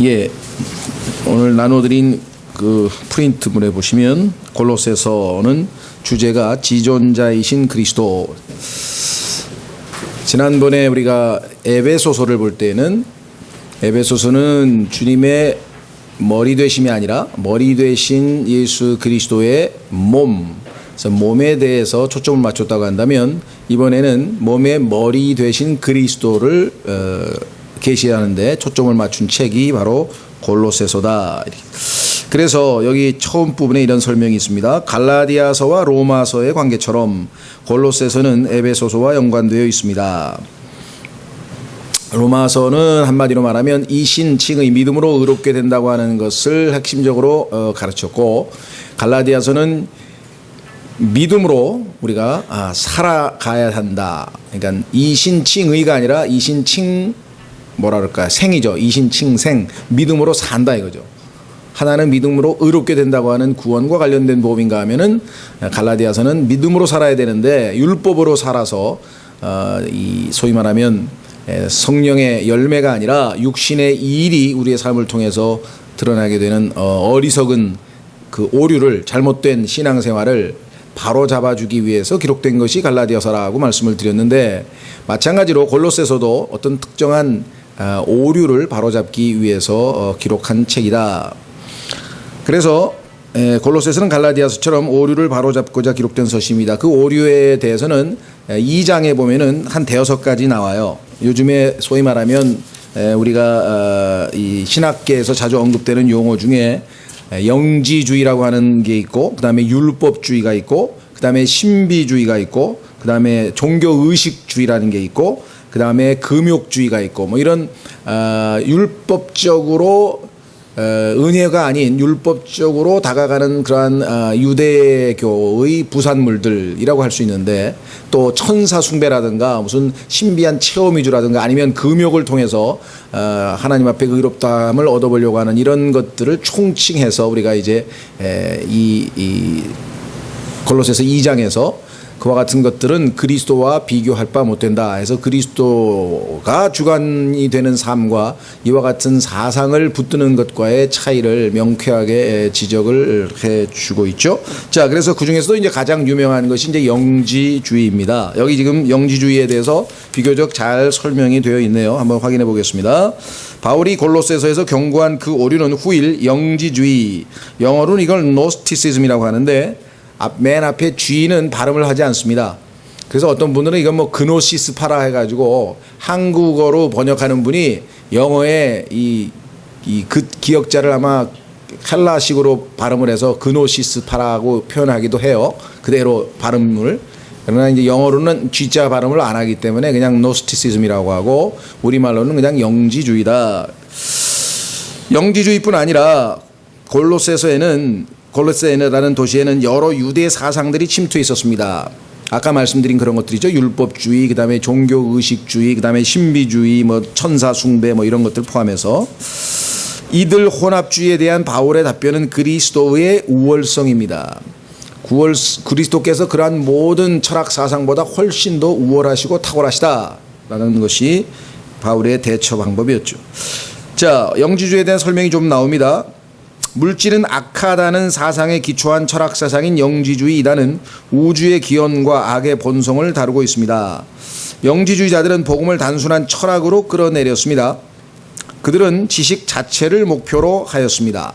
예, 오늘 나눠드린 그 프린트물에 보시면 골로새서는 주제가 지존자이신 그리스도. 지난번에 우리가 에베소서를 볼 때는 에베소서는 주님의 머리 되심이 아니라 머리 되신 예수 그리스도의 몸, 그래서 몸에 대해서 초점을 맞췄다고 한다면 이번에는 몸의 머리 되신 그리스도를 계시하는데 초점을 맞춘 책이 바로 골로새서다. 그래서 여기 처음 부분에 이런 설명이 있습니다. 갈라디아서와 로마서의 관계처럼 골로새서는 에베소서와 연관되어 있습니다. 로마서는 한마디로 말하면 이신칭의 믿음으로 의롭게 된다고 하는 것을 핵심적으로 가르쳤고, 갈라디아서는 믿음으로 우리가 살아가야 한다. 그러니까 이신칭의가 아니라 이신칭 뭐라 그럴까, 생이죠. 이신칭생, 믿음으로 산다 이거죠. 하나는 믿음으로 의롭게 된다고 하는 구원과 관련된 복음인가 하면은 갈라디아서는 믿음으로 살아야 되는데 율법으로 살아서 이 소위 말하면 성령의 열매가 아니라 육신의 일이 우리의 삶을 통해서 드러나게 되는 어리석은 그 오류를, 잘못된 신앙생활을 바로 잡아주기 위해서 기록된 것이 갈라디아서라고 말씀을 드렸는데, 마찬가지로 골로새서도 어떤 특정한 오류를 바로잡기 위해서 기록한 책이다. 그래서 골로새서는 갈라디아서처럼 오류를 바로잡고자 기록된 서신입니다. 그 오류에 대해서는 2장에 보면은 한 대여섯 가지 나와요. 요즘에 소위 말하면 우리가 이 신학계에서 자주 언급되는 용어 중에 영지주의라고 하는 게 있고, 그 다음에 율법주의가 있고, 그 다음에 신비주의가 있고, 그 다음에 종교의식주의라는 게 있고, 그 다음에 금욕주의가 있고, 뭐 이런 율법적으로 은혜가 아닌 율법적으로 다가가는 그러한 유대교의 부산물들이라고 할 수 있는데, 또 천사 숭배라든가 무슨 신비한 체험 위주라든가 아니면 금욕을 통해서 하나님 앞에 의롭다함을 얻어보려고 하는 이런 것들을 총칭해서 우리가 이제 이 골로새서 2장에서 그와 같은 것들은 그리스도와 비교할 바 못된다 해서 그리스도가 주관이 되는 삶과 이와 같은 사상을 붙드는 것과의 차이를 명쾌하게 지적을 해주고 있죠. 자, 그래서 그 중에서도 이제 가장 유명한 것이 이제 영지주의입니다. 여기 지금 영지주의에 대해서 비교적 잘 설명이 되어 있네요. 한번 확인해 보겠습니다. 바울이 골로새서에서 경고한 그 오류는 후일 영지주의, 영어로는 이걸 노스티시즘이라고 하는데 맨 앞에 G는 발음을 하지 않습니다. 그래서 어떤 분들은 이건 뭐 그노시스파라 해가지고 한국어로 번역하는 분이 영어에 이 기역자를 아마 헬라식으로 발음을 해서 그노시스파라고 표현하기도 해요. 그대로 발음을. 그러나 이제 영어로는 G자 발음을 안 하기 때문에 그냥 노스티시즘이라고 하고, 우리말로는 그냥 영지주의다. 영지주의뿐 아니라 골로새라는 도시에는 여러 유대 사상들이 침투해 있었습니다. 아까 말씀드린 그런 것들이죠. 율법주의, 그 다음에 종교의식주의, 그 다음에 신비주의, 뭐 천사 숭배, 뭐 이런 것들 포함해서 이들 혼합주의에 대한 바울의 답변은 그리스도의 우월성입니다. 그리스도께서 그러한 모든 철학 사상보다 훨씬 더 우월하시고 탁월하시다라는 것이 바울의 대처 방법이었죠. 자, 영지주의에 대한 설명이 좀 나옵니다. 물질은 악하다는 사상에 기초한 철학 사상인 영지주의 이단은 우주의 기원과 악의 본성을 다루고 있습니다. 영지주의자들은 복음을 단순한 철학으로 끌어내렸습니다. 그들은 지식 자체를 목표로 하였습니다.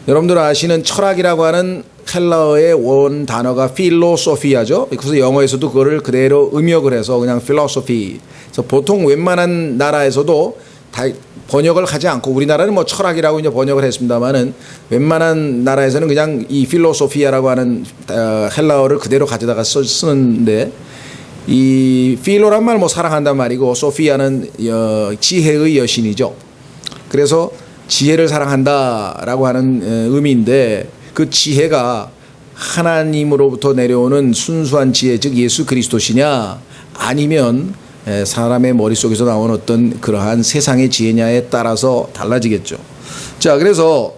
여러분들 아시는 철학이라고 하는 헬라어의 원 단어가 필로소피아죠. 그래서 영어에서도 그거를 그대로 음역을 해서 그냥 필로소피. 그래서 보통 웬만한 나라에서도 다 번역을 하지 않고, 우리나라는 뭐 철학이라고 이제 번역을 했습니다만은 웬만한 나라에서는 그냥 이 필로소피아라고 하는 헬라어를 그대로 가져다가 쓰는데, 이 필로란 말 뭐 사랑한단 말이고, 소피아는 지혜의 여신이죠. 그래서 지혜를 사랑한다라고 하는 의미인데, 그 지혜가 하나님으로부터 내려오는 순수한 지혜, 즉 예수 그리스도시냐, 아니면 사람의 머릿속에서 나온 어떤 그러한 세상의 지혜냐에 따라서 달라지겠죠. 자, 그래서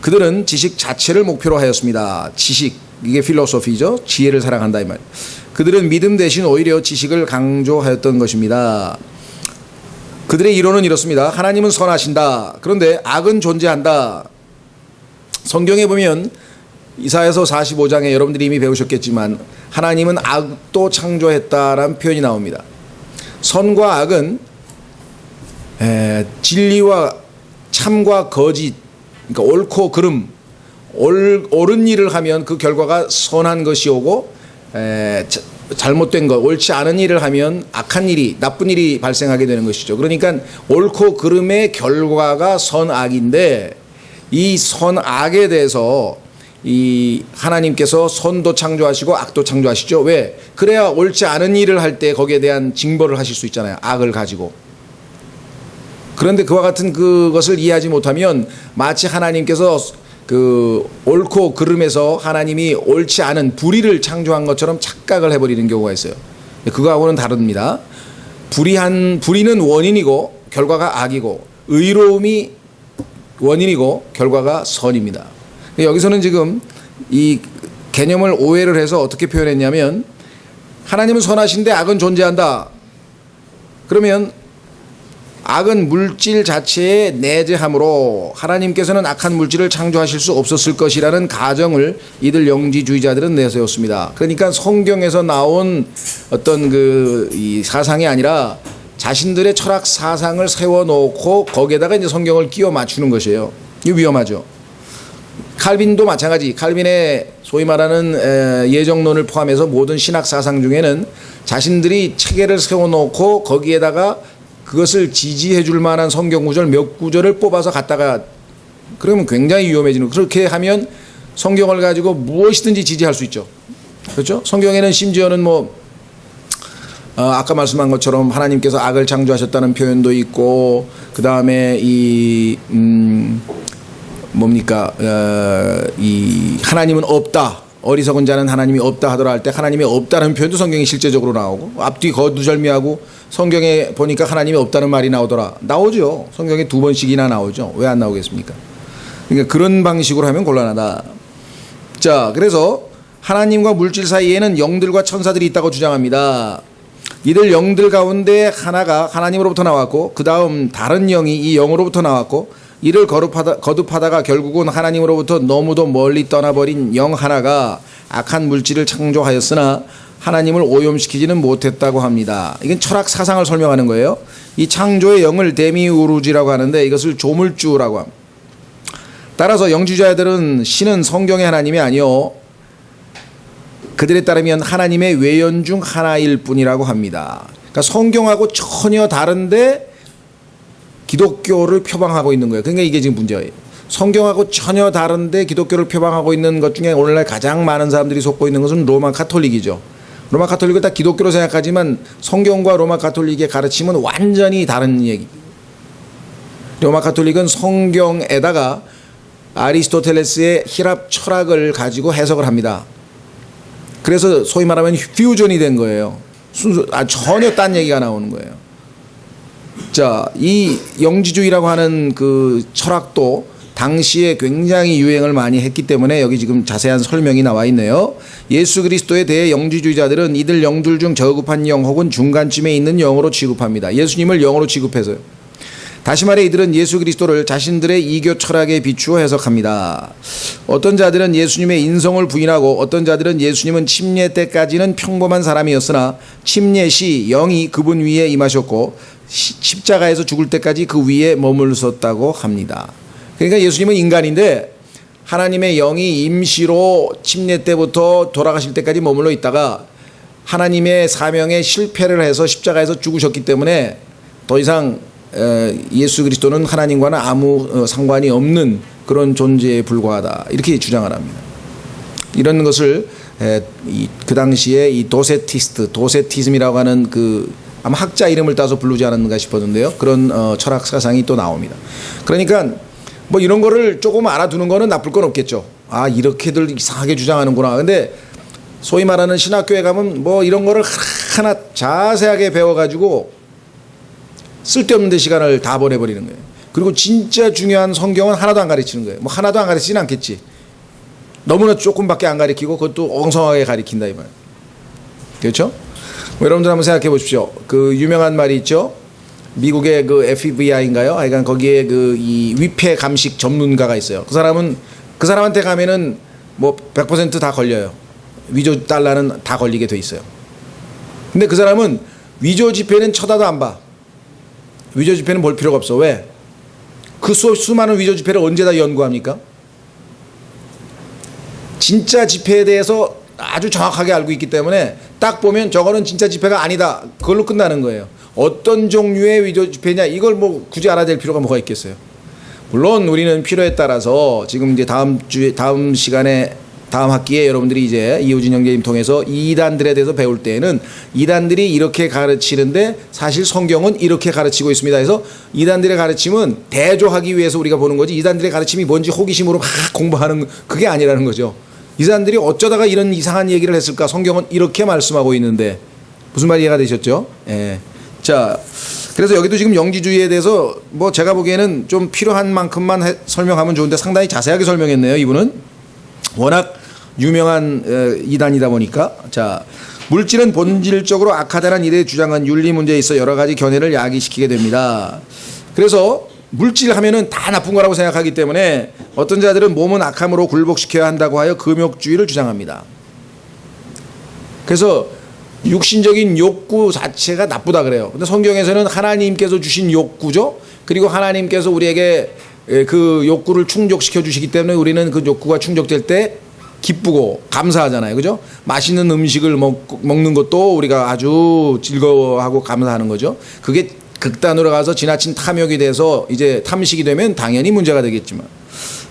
그들은 지식 자체를 목표로 하였습니다. 지식, 이게 필로소피죠. 지혜를 사랑한다 이 말. 그들은 믿음 대신 오히려 지식을 강조하였던 것입니다. 그들의 이론은 이렇습니다. 하나님은 선하신다. 그런데 악은 존재한다. 성경에 보면 이사야서 45장에 여러분들이 이미 배우셨겠지만 하나님은 악도 창조했다라는 표현이 나옵니다. 선과 악은 진리와 참과 거짓, 그러니까 옳고 그름, 옳은 일을 하면 그 결과가 선한 것이 오고 잘못된 것, 옳지 않은 일을 하면 악한 일이, 나쁜 일이 발생하게 되는 것이죠. 그러니까 옳고 그름의 결과가 선악인데 이 선악에 대해서 이 하나님께서 선도 창조하시고 악도 창조하시죠. 왜? 그래야 옳지 않은 일을 할 때 거기에 대한 징벌을 하실 수 있잖아요. 악을 가지고. 그런데 그와 같은 그것을 이해하지 못하면 마치 하나님께서 그 옳고 그름에서 하나님이 옳지 않은 불의를 창조한 것처럼 착각을 해버리는 경우가 있어요. 그거하고는 다릅니다. 불의는 원인이고 결과가 악이고 의로움이 원인이고 결과가 선입니다. 여기서는 지금 이 개념을 오해를 해서 어떻게 표현했냐면 하나님은 선하신데 악은 존재한다. 그러면 악은 물질 자체에 내재함으로 하나님께서는 악한 물질을 창조하실 수 없었을 것이라는 가정을 이들 영지주의자들은 내세웠습니다. 그러니까 성경에서 나온 어떤 이 사상이 아니라 자신들의 철학 사상을 세워놓고 거기에다가 이제 성경을 끼워 맞추는 것이에요. 이거 위험하죠. 칼빈도 마찬가지. 칼빈의 소위 말하는 예정론을 포함해서 모든 신학 사상 중에는 자신들이 체계를 세워놓고 거기에다가 그것을 지지해 줄 만한 성경 구절 몇 구절을 뽑아서 갖다가 그러면 굉장히 위험해지는, 그렇게 하면 성경을 가지고 무엇이든지 지지할 수 있죠. 그렇죠? 성경에는 심지어는 아까 말씀한 것처럼 하나님께서 악을 창조하셨다는 표현도 있고, 그 다음에 이 하나님은 없다. 어리석은 자는 하나님이 없다 하더라 할 때 하나님이 없다는 표현도 성경에 실제적으로 나오고, 앞뒤 거두절미하고 성경에 보니까 하나님이 없다는 말이 나오더라. 나오죠. 성경에 2번씩이나 나오죠. 왜 안 나오겠습니까? 그러니까 그런 방식으로 하면 곤란하다. 자, 그래서 하나님과 물질 사이에는 영들과 천사들이 있다고 주장합니다. 이들 영들 가운데 하나가 하나님으로부터 나왔고, 그 다음 다른 영이 이 영으로부터 나왔고, 이를 거듭하다가 결국은 하나님으로부터 너무도 멀리 떠나버린 영 하나가 악한 물질을 창조하였으나 하나님을 오염시키지는 못했다고 합니다. 이건 철학 사상을 설명하는 거예요. 이 창조의 영을 데미우르지라고 하는데 이것을 조물주라고 합니다. 따라서 영주자들은 신은 성경의 하나님이 아니요, 그들에 따르면 하나님의 외연 중 하나일 뿐이라고 합니다. 그러니까 성경하고 전혀 다른데 기독교를 표방하고 있는 거예요. 그러니까 이게 지금 문제예요. 성경하고 전혀 다른데 기독교를 표방하고 있는 것 중에 오늘날 가장 많은 사람들이 속고 있는 것은 로마 카톨릭이죠. 로마 카톨릭을 다 기독교로 생각하지만 성경과 로마 카톨릭의 가르침은 완전히 다른 얘기. 로마 카톨릭은 성경에다가 아리스토텔레스의 히랍 철학을 가지고 해석을 합니다. 그래서 소위 말하면 퓨전이 된 거예요. 전혀 딴 얘기가 나오는 거예요. 자, 이 영지주의라고 하는 그 철학도 당시에 굉장히 유행을 많이 했기 때문에 여기 지금 자세한 설명이 나와 있네요. 예수 그리스도에 대해 영지주의자들은 이들 영들 중 저급한 영 혹은 중간쯤에 있는 영으로 취급합니다. 예수님을 영으로 취급해서요. 다시 말해 이들은 예수 그리스도를 자신들의 이교 철학에 비추어 해석합니다. 어떤 자들은 예수님의 인성을 부인하고, 어떤 자들은 예수님은 침례 때까지는 평범한 사람이었으나 침례 시 영이 그분 위에 임하셨고 십자가에서 죽을 때까지 그 위에 머물렀다고 합니다. 그러니까 예수님은 인간인데 하나님의 영이 임시로 침례 때부터 돌아가실 때까지 머물러 있다가 하나님의 사명에 실패를 해서 십자가에서 죽으셨기 때문에 더 이상 예수 그리스도는 하나님과는 아무 상관이 없는 그런 존재에 불과하다, 이렇게 주장을 합니다. 이런 것을 그 당시에 이 도세티즘이라고 하는 아마 학자 이름을 따서 부르지 않았는가 싶었는데요. 그런 철학 사상이 또 나옵니다. 그러니까 이런 거를 조금 알아두는 거는 나쁠 건 없겠죠. 아, 이렇게들 이상하게 주장하는구나. 근데 소위 말하는 신학교에 가면 이런 거를 하나 자세하게 배워가지고 쓸데없는 데 시간을 다 보내버리는 거예요. 그리고 진짜 중요한 성경은 하나도 안 가르치는 거예요. 하나도 안 가르치진 않겠지. 너무나 조금밖에 안 가르치고 그것도 엉성하게 가르친다 이 말이에요. 그렇죠? 여러분들 한번 생각해 보십시오. 그 유명한 말이 있죠. 미국의 그 FBI인가요? 하여간 거기에 그 이 위패 감식 전문가가 있어요. 그 사람한테 가면은 뭐 100% 다 걸려요. 위조 달러는 다 걸리게 돼 있어요. 근데 그 사람은 위조 지폐는 쳐다도 안 봐. 위조 지폐는 볼 필요가 없어. 왜? 그 수많은 위조 지폐를 언제 다 연구합니까? 진짜 지폐에 대해서 아주 정확하게 알고 있기 때문에 딱 보면 저거는 진짜 지폐가 아니다. 그걸로 끝나는 거예요. 어떤 종류의 위조 지폐냐 이걸 뭐 굳이 알아야 될 필요가 뭐가 있겠어요. 물론 우리는 필요에 따라서 지금 이제 다음 시간에 다음 학기에 여러분들이 이제 이호진 형제님 통해서 이단들에 대해서 배울 때에는 이단들이 이렇게 가르치는데 사실 성경은 이렇게 가르치고 있습니다. 그래서 이단들의 가르침은 대조하기 위해서 우리가 보는 거지 이단들의 가르침이 뭔지 호기심으로 막 공부하는 그게 아니라는 거죠. 이단들이 어쩌다가 이런 이상한 얘기를 했을까? 성경은 이렇게 말씀하고 있는데 무슨 말이 이해가 되셨죠? 예. 자, 그래서 여기도 지금 영지주의에 대해서 뭐 제가 보기에는 좀 필요한 만큼만 설명하면 좋은데 상당히 자세하게 설명했네요. 이분은 워낙 유명한 이단이다 보니까. 자, 물질은 본질적으로 악하다는 이들의 주장은 윤리 문제에 있어 여러 가지 견해를 야기시키게 됩니다. 그래서 물질 하면은 다 나쁜 거라고 생각하기 때문에 어떤 자들은 몸은 악함으로 굴복시켜야 한다고 하여 금욕주의를 주장합니다. 그래서 육신적인 욕구 자체가 나쁘다 그래요. 근데 성경에서는 하나님께서 주신 욕구죠. 그리고 하나님께서 우리에게 그 욕구를 충족시켜 주시기 때문에 우리는 그 욕구가 충족될 때 기쁘고 감사하잖아요. 그죠? 맛있는 음식을 먹는 것도 우리가 아주 즐거워하고 감사하는 거죠. 그게 극단으로 가서 지나친 탐욕이 돼서 이제 탐식이 되면 당연히 문제가 되겠지만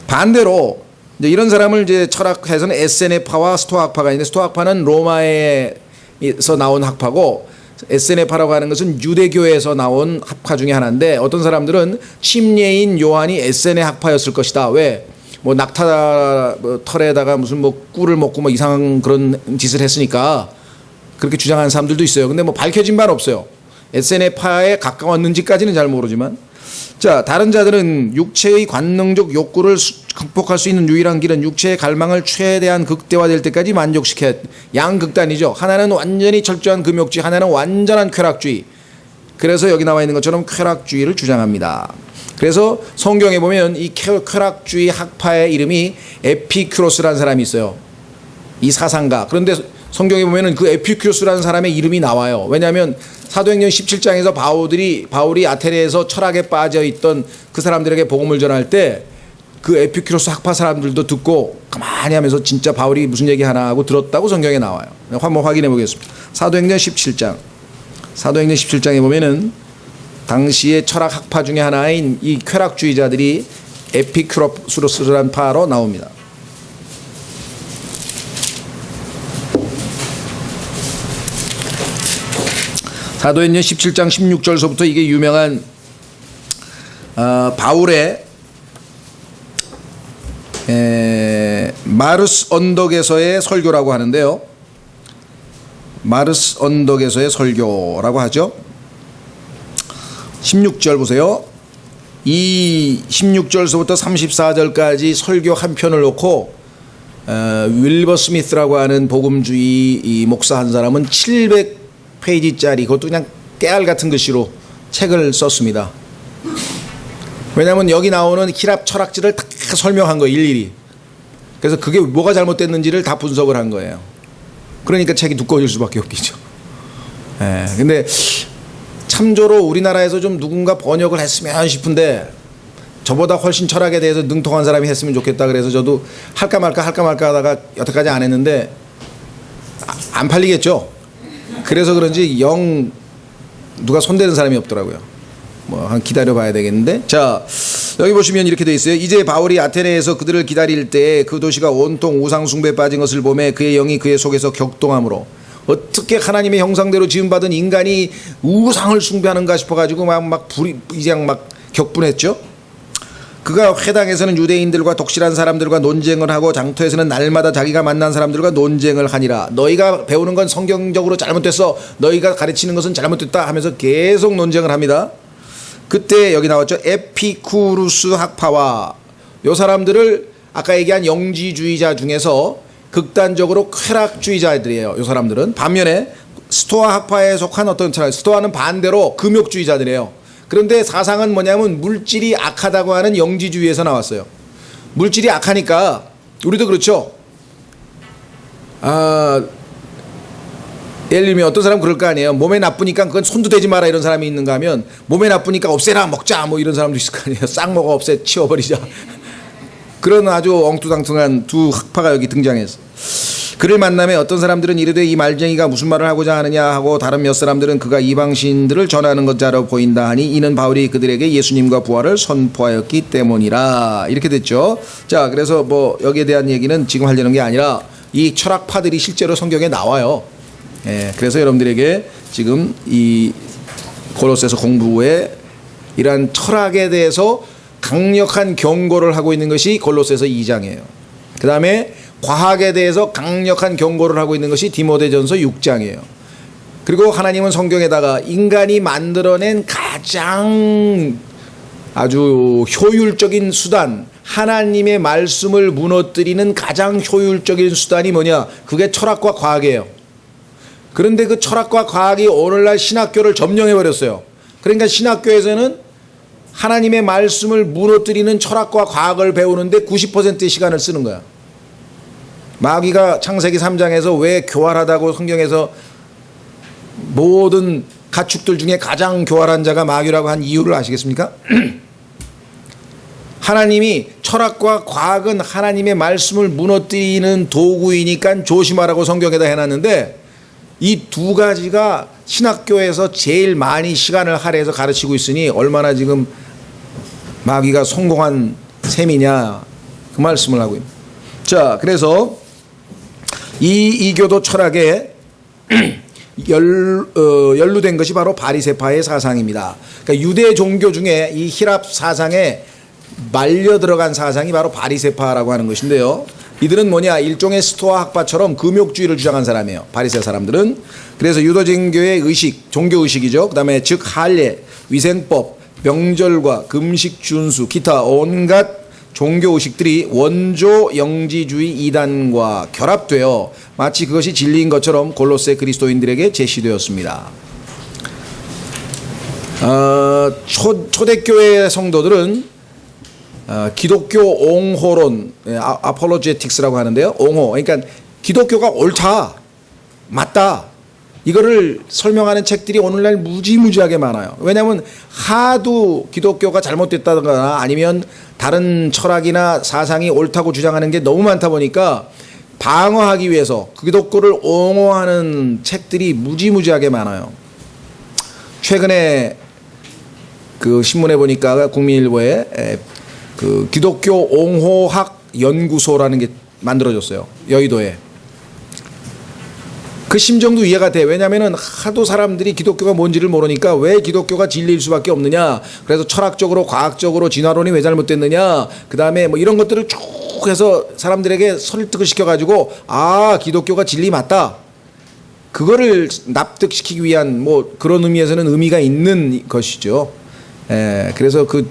반대로 이제 이런 사람을 이제 철학에서는 에세네파와 스토아학파가 있는데 스토아학파는 로마에서 나온 학파고 에세네파라고 하는 것은 유대교에서 나온 학파 중에 하나인데 어떤 사람들은 침례인 요한이 에세네 학파였을 것이다. 왜? 뭐 낙타 털에다가 무슨 뭐 꿀을 먹고 뭐 이상한 그런 짓을 했으니까 그렇게 주장하는 사람들도 있어요. 근데 뭐 밝혀진 바는 없어요. 에세네파에 가까웠는지까지는 잘 모르지만 자 다른 자들은 육체의 관능적 욕구를 극복할 수 있는 유일한 길은 육체의 갈망을 최대한 극대화될 때까지 만족시켜야 양극단이죠. 하나는 완전히 철저한 금욕주의, 하나는 완전한 쾌락주의. 그래서 여기 나와 있는 것처럼 쾌락주의를 주장합니다. 그래서 성경에 보면 이 쾌락주의 학파의 이름이 에피큐로스라는 사람이 있어요. 이 사상가. 그런데 성경에 보면은 그 에피큐로스라는 사람의 이름이 나와요. 왜냐하면 사도행전 17장에서 바울이 아테네에서 철학에 빠져 있던 그 사람들에게 복음을 전할 때 그 에피큐로스 학파 사람들도 듣고 가만히 하면서 진짜 바울이 무슨 얘기 하나 하고 들었다고 성경에 나와요. 한번 확인해 보겠습니다. 사도행전 17장. 사도행전 17장에 보면은 당시의 철학 학파 중에 하나인 이 쾌락주의자들이 에피큐로스라는 파로 나옵니다. 사도행전 17장 16절서부터 이게 유명한 바울의 마르스 언덕에서의 설교라고 하는데요. 마르스 언덕에서의 설교라고 하죠. 16절 보세요. 이 16절서부터 34절까지 설교 한 편을 놓고 윌버 스미스라고 하는 복음주의 이 목사 한 사람은 700페이지짜리 그것도 그냥 깨알 같은 글씨로 책을 썼습니다. 왜냐하면 여기 나오는 히랍 철학지를 다 설명한 거예요. 일일이. 그래서 그게 뭐가 잘못됐는지를 다 분석을 한 거예요. 그러니까 책이 두꺼워질 수밖에 없겠죠. 근데 참조로 우리나라에서 좀 누군가 번역을 했으면 싶은데 저보다 훨씬 철학에 대해서 능통한 사람이 했으면 좋겠다 그래서 저도 할까 말까 하다가 여태까지 안 했는데 안 팔리겠죠. 그래서 그런지 영 누가 손대는 사람이 없더라고요. 뭐 한 기다려 봐야 되겠는데. 자, 여기 보시면 이렇게 돼 있어요. 이제 바울이 아테네에서 그들을 기다릴 때 그 도시가 온통 우상 숭배에 빠진 것을 보매 그의 영이 그의 속에서 격동함으로 어떻게 하나님의 형상대로 지음받은 인간이 우상을 숭배하는가 싶어가지고 이제 막 격분했죠. 그가 회당에서는 유대인들과 독실한 사람들과 논쟁을 하고 장터에서는 날마다 자기가 만난 사람들과 논쟁을 하니라. 너희가 배우는 건 성경적으로 잘못됐어. 너희가 가르치는 것은 잘못됐다 하면서 계속 논쟁을 합니다. 그때 여기 나왔죠. 에피쿠루스 학파와 요 사람들을 아까 얘기한 영지주의자 중에서 극단적으로 쾌락주의자들이에요. 요 사람들은. 반면에 스토아 학파에 속한 어떤 사람, 스토아는 반대로 금욕주의자들이에요. 그런데 사상은 뭐냐면 물질이 악하다고 하는 영지주의에서 나왔어요. 물질이 악하니까 우리도 그렇죠. 예를 들면 어떤 사람은 그럴 거 아니에요. 몸에 나쁘니까 그건 손도 대지 마라 이런 사람이 있는가 하면 몸에 나쁘니까 없애라 먹자 뭐 이런 사람도 있을 거 아니에요. 싹 먹어 없애 치워버리자. 그런 아주 엉뚱탕퉁한 두 학파가 여기 등장해서 그를 만남에 어떤 사람들은 이르되 이 말쟁이가 무슨 말을 하고자 하느냐 하고 다른 몇 사람들은 그가 이방신들을 전하는 것자로 보인다 하니 이는 바울이 그들에게 예수님과 부활을 선포하였기 때문이라 이렇게 됐죠. 자, 그래서 뭐 여기에 대한 얘기는 지금 하려는 게 아니라 이 철학파들이 실제로 성경에 나와요. 예, 그래서 여러분들에게 지금 이 골로새서 공부에 이러한 철학에 대해서 강력한 경고를 하고 있는 것이 골로새서 2장이에요. 그 다음에 과학에 대해서 강력한 경고를 하고 있는 것이 디모데전서 6장이에요. 그리고 하나님은 성경에다가 인간이 만들어낸 가장 아주 효율적인 수단, 하나님의 말씀을 무너뜨리는 가장 효율적인 수단이 뭐냐? 그게 철학과 과학이에요. 그런데 그 철학과 과학이 오늘날 신학교를 점령해버렸어요. 그러니까 신학교에서는 하나님의 말씀을 무너뜨리는 철학과 과학을 배우는데 90%의 시간을 쓰는 거야. 마귀가 창세기 3장에서 왜 교활하다고 성경에서 모든 가축들 중에 가장 교활한 자가 마귀라고 한 이유를 아시겠습니까? 하나님이 철학과 과학은 하나님의 말씀을 무너뜨리는 도구이니까 조심하라고 성경에다 해놨는데 이 두 가지가 신학교에서 제일 많이 시간을 할애해서 가르치고 있으니 얼마나 지금 마귀가 성공한 셈이냐 그 말씀을 하고 있습니다. 자, 그래서 이 이교도 철학에 연루된 것이 바로 바리새파의 사상입니다. 그러니까 유대 종교 중에 이 히랍 사상에 말려 들어간 사상이 바로 바리새파라고 하는 것인데요. 이들은 뭐냐, 일종의 스토아 학파처럼 금욕주의를 주장한 사람이에요. 바리새 사람들은. 그래서 유대종교의 의식, 종교 의식이죠. 그다음에 즉 할례, 위생법, 명절과 금식 준수, 기타 온갖 종교 의식들이 원조 영지주의 이단과 결합되어 마치 그것이 진리인 것처럼 골로새 그리스도인들에게 제시되었습니다. 초대교회 성도들은 기독교 옹호론, 아폴로제틱스라고 하는데요. 옹호, 그러니까 기독교가 옳다, 맞다, 이거를 설명하는 책들이 오늘날 무지무지하게 많아요. 왜냐하면 하도 기독교가 잘못됐다거나 아니면 다른 철학이나 사상이 옳다고 주장하는 게 너무 많다 보니까 방어하기 위해서 기독교를 옹호하는 책들이 무지무지하게 많아요. 최근에 그 신문에 보니까 국민일보에 그 기독교 옹호학 연구소라는 게 만들어졌어요. 여의도에. 그 심정도 이해가 돼. 왜냐하면 하도 사람들이 기독교가 뭔지를 모르니까 왜 기독교가 진리일 수밖에 없느냐. 그래서 철학적으로 과학적으로 진화론이 왜 잘못됐느냐. 그 다음에 뭐 이런 것들을 쭉 해서 사람들에게 설득을 시켜가지고 기독교가 진리 맞다. 그거를 납득시키기 위한 뭐 그런 의미에서는 의미가 있는 것이죠. 그래서 그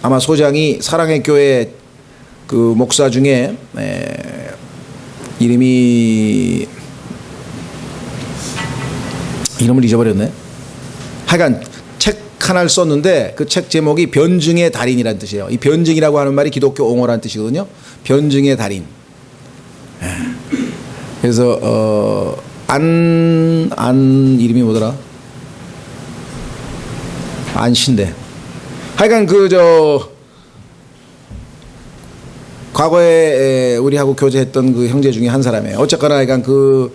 아마 소장이 사랑의 교회 그 목사 중에 이름을 잊어버렸네. 하여간 책 하나를 썼는데 그 책 제목이 변증의 달인이라는 뜻이에요. 이 변증이라고 하는 말이 기독교 옹호라는 뜻이거든요. 변증의 달인. 그래서 이름이 뭐더라? 안신대. 하여간 과거에 우리하고 교제했던 그 형제 중에 한 사람이에요. 어쨌거나 하여간 그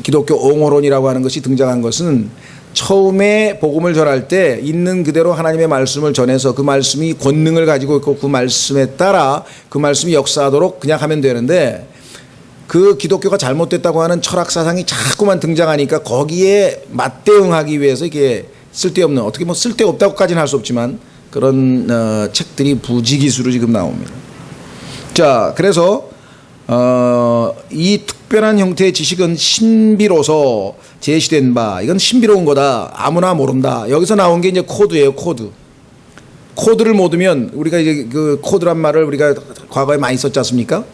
기독교 옹호론이라고 하는 것이 등장한 것은 처음에 복음을 전할 때 있는 그대로 하나님의 말씀을 전해서 그 말씀이 권능을 가지고 있고 그 말씀에 따라 그 말씀이 역사하도록 그냥 하면 되는데 그 기독교가 잘못됐다고 하는 철학 사상이 자꾸만 등장하니까 거기에 맞대응하기 위해서 이게 쓸데없는, 어떻게 뭐 쓸데없다고까지는 할 수 없지만 그런 책들이 부지기수로 지금 나옵니다. 자, 그래서 이 특별한 형태의 지식은 신비로서 제시된 바, 이건 신비로운 거다, 아무나 모른다. 여기서 나온 게 이제 코드예요. 코드를 모르면, 우리가 이제 그 코드란 말을 우리가 과거에 많이 썼지 않습니까?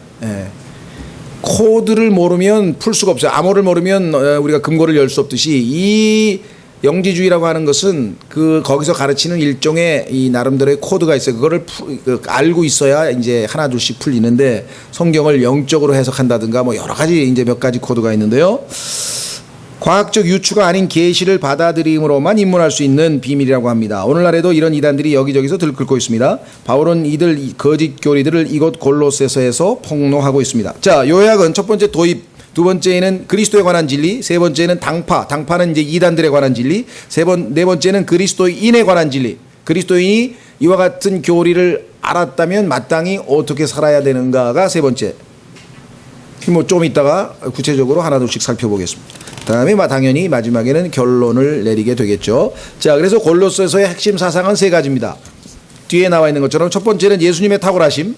코드를 모르면 풀 수가 없어요. 암호를 모르면 우리가 금고를 열 수 없듯이 이 영지주의라고 하는 것은 거기서 가르치는 일종의 이 나름대로의 코드가 있어요. 그거를 알고 있어야 이제 하나 둘씩 풀리는데, 성경을 영적으로 해석한다든가 뭐 여러 가지 이제 몇 가지 코드가 있는데요. 과학적 유추가 아닌 계시를 받아들임으로만 입문할 수 있는 비밀이라고 합니다. 오늘날에도 이런 이단들이 여기저기서 들끓고 있습니다. 바울은 이들 거짓 교리들을 이곳 골로새서에서 폭로하고 있습니다. 자, 요약은 첫 번째 도입, 두 번째는 그리스도에 관한 진리, 세 번째는 당파는 이제 이단들에 관한 진리, 네 번째는 그리스도인에 관한 진리. 그리스도인이 이와 같은 교리를 알았다면 마땅히 어떻게 살아야 되는가가 세 번째. 뭐 좀 이따가 구체적으로 하나둘씩 살펴보겠습니다. 다음에 당연히 마지막에는 결론을 내리게 되겠죠. 자, 그래서 골로새서의 핵심 사상은 세 가지입니다. 뒤에 나와 있는 것처럼 첫 번째는 예수님의 탁월하심,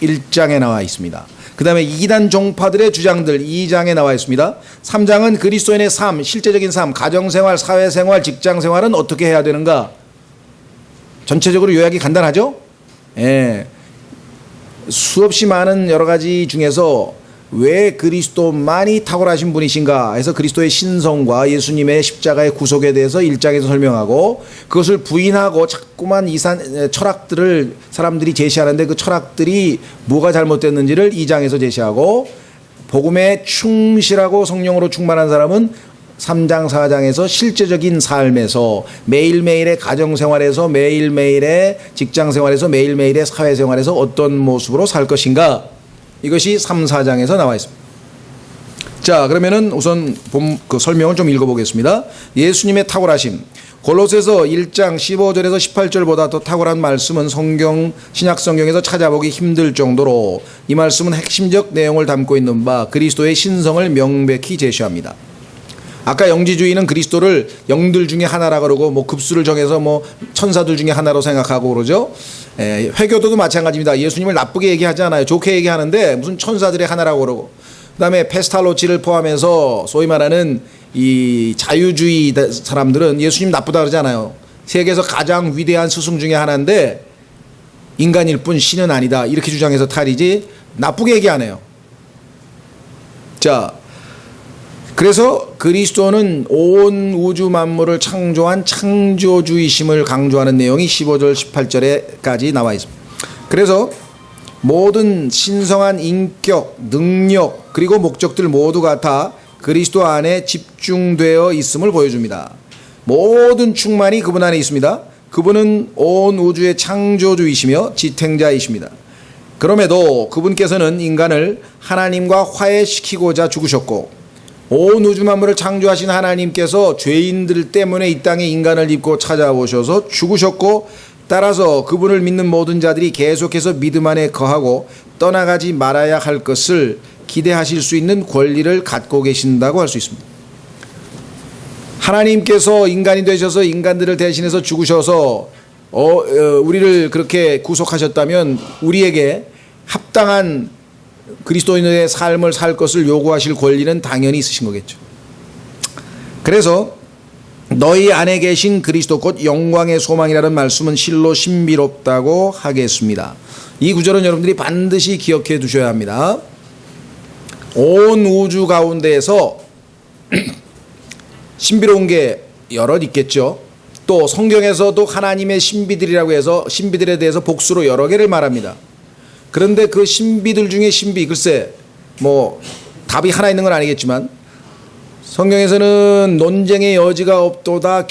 1장에 나와 있습니다. 그 다음에 이단 종파들의 주장들, 2장에 나와 있습니다. 3장은 그리스도인의 삶, 실제적인 삶, 가정생활, 사회생활, 직장생활은 어떻게 해야 되는가. 전체적으로 요약이 간단하죠? 예. 수없이 많은 여러 가지 중에서 왜 그리스도만이 탁월하신 분이신가 해서 그리스도의 신성과 예수님의 십자가의 구속에 대해서 1장에서 설명하고, 그것을 부인하고 자꾸만 철학들을 사람들이 제시하는데 그 철학들이 뭐가 잘못됐는지를 2장에서 제시하고, 복음에 충실하고 성령으로 충만한 사람은 3장 4장에서 실제적인 삶에서 매일매일의 가정생활에서 매일매일의 직장생활에서 매일매일의 사회생활에서 어떤 모습으로 살 것인가, 이것이 3, 4장에서 나와 있습니다. 자, 그러면은 우선 그 설명을 좀 읽어보겠습니다. 예수님의 탁월하심. 골로새서 1장 15절에서 18절보다 더 탁월한 말씀은 신약 성경에서 찾아보기 힘들 정도로 이 말씀은 핵심적 내용을 담고 있는 바 그리스도의 신성을 명백히 제시합니다. 아까 영지주의는 그리스도를 영들 중에 하나라 그러고 뭐 급수를 정해서 뭐 천사들 중에 하나로 생각하고 그러죠. 회교도도 마찬가지입니다. 예수님을 나쁘게 얘기하지 않아요. 좋게 얘기하는데 무슨 천사들의 하나라고 그러고. 그다음에 페스탈로치를 포함해서 소위 말하는 이 자유주의 사람들은 예수님 나쁘다 그러지 않아요. 세계에서 가장 위대한 스승 중에 하나인데 인간일 뿐 신은 아니다, 이렇게 주장해서 탈이지 나쁘게 얘기 안 해요. 자, 그래서 그리스도는 온 우주 만물을 창조한 창조주의심을 강조하는 내용이 15절 18절에까지 나와 있습니다. 그래서 모든 신성한 인격, 능력, 그리고 목적들 모두가 다 그리스도 안에 집중되어 있음을 보여줍니다. 모든 충만이 그분 안에 있습니다. 그분은 온 우주의 창조주이시며 지탱자이십니다. 그럼에도 그분께서는 인간을 하나님과 화해시키고자 죽으셨고, 온 우주 만물을 창조하신 하나님께서 죄인들 때문에 이 땅에 인간을 입고 찾아오셔서 죽으셨고, 따라서 그분을 믿는 모든 자들이 계속해서 믿음 안에 거하고 떠나가지 말아야 할 것을 기대하실 수 있는 권리를 갖고 계신다고 할 수 있습니다. 하나님께서 인간이 되셔서 인간들을 대신해서 죽으셔서 우리를 그렇게 구속하셨다면 우리에게 합당한 그리스도인의 삶을 살 것을 요구하실 권리는 당연히 있으신 거겠죠. 그래서 너희 안에 계신 그리스도 곧 영광의 소망이라는 말씀은 실로 신비롭다고 하겠습니다. 이 구절은 여러분들이 반드시 기억해 두셔야 합니다. 온 우주 가운데에서 신비로운 게 여럿 있겠죠. 또 성경에서도 하나님의 신비들이라고 해서 신비들에 대해서 복수로 여러 개를 말합니다. 그런데 그 신비들 중에 신비, 글쎄 뭐 답이 하나 있는 건 아니겠지만 성경에서는 논쟁의 여지가 없도다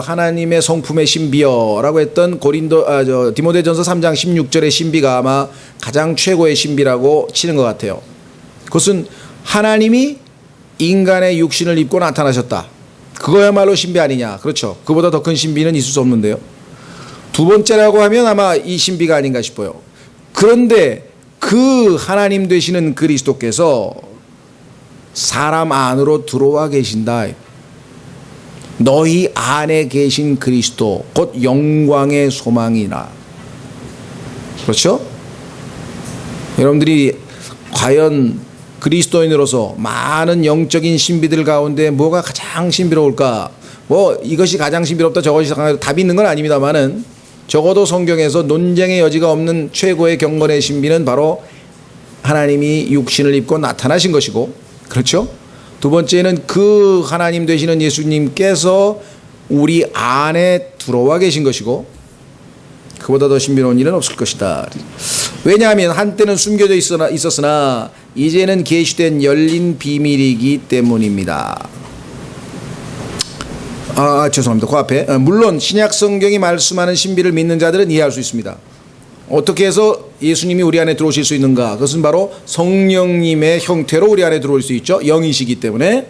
하나님의 성품의 신비여라고 했던 디모데전서 3장 16절의 신비가 아마 가장 최고의 신비라고 치는 것 같아요. 그것은 하나님이 인간의 육신을 입고 나타나셨다. 그거야말로 신비 아니냐. 그렇죠. 그보다 더 큰 신비는 있을 수 없는데요. 두 번째라고 하면 아마 이 신비가 아닌가 싶어요. 그런데 그 하나님 되시는 그리스도께서 사람 안으로 들어와 계신다. 너희 안에 계신 그리스도 곧 영광의 소망이라. 그렇죠? 여러분들이 과연 그리스도인으로서 많은 영적인 신비들 가운데 뭐가 가장 신비로울까? 뭐 이것이 가장 신비롭다 저것이 답이 있는 건 아닙니다만은 적어도 성경에서 논쟁의 여지가 없는 최고의 경건의 신비는 바로 하나님이 육신을 입고 나타나신 것이고, 그렇죠? 두 번째는 그 하나님 되시는 예수님께서 우리 안에 들어와 계신 것이고 그보다 더 신비로운 일은 없을 것이다. 왜냐하면 한때는 숨겨져 있었으나 이제는 계시된 열린 비밀이기 때문입니다. 죄송합니다. 그 앞에 물론 신약 성경이 말씀하는 신비를 믿는 자들은 이해할 수 있습니다. 어떻게 해서 예수님이 우리 안에 들어오실 수 있는가? 그것은 바로 성령님의 형태로 우리 안에 들어올 수 있죠. 영이시기 때문에.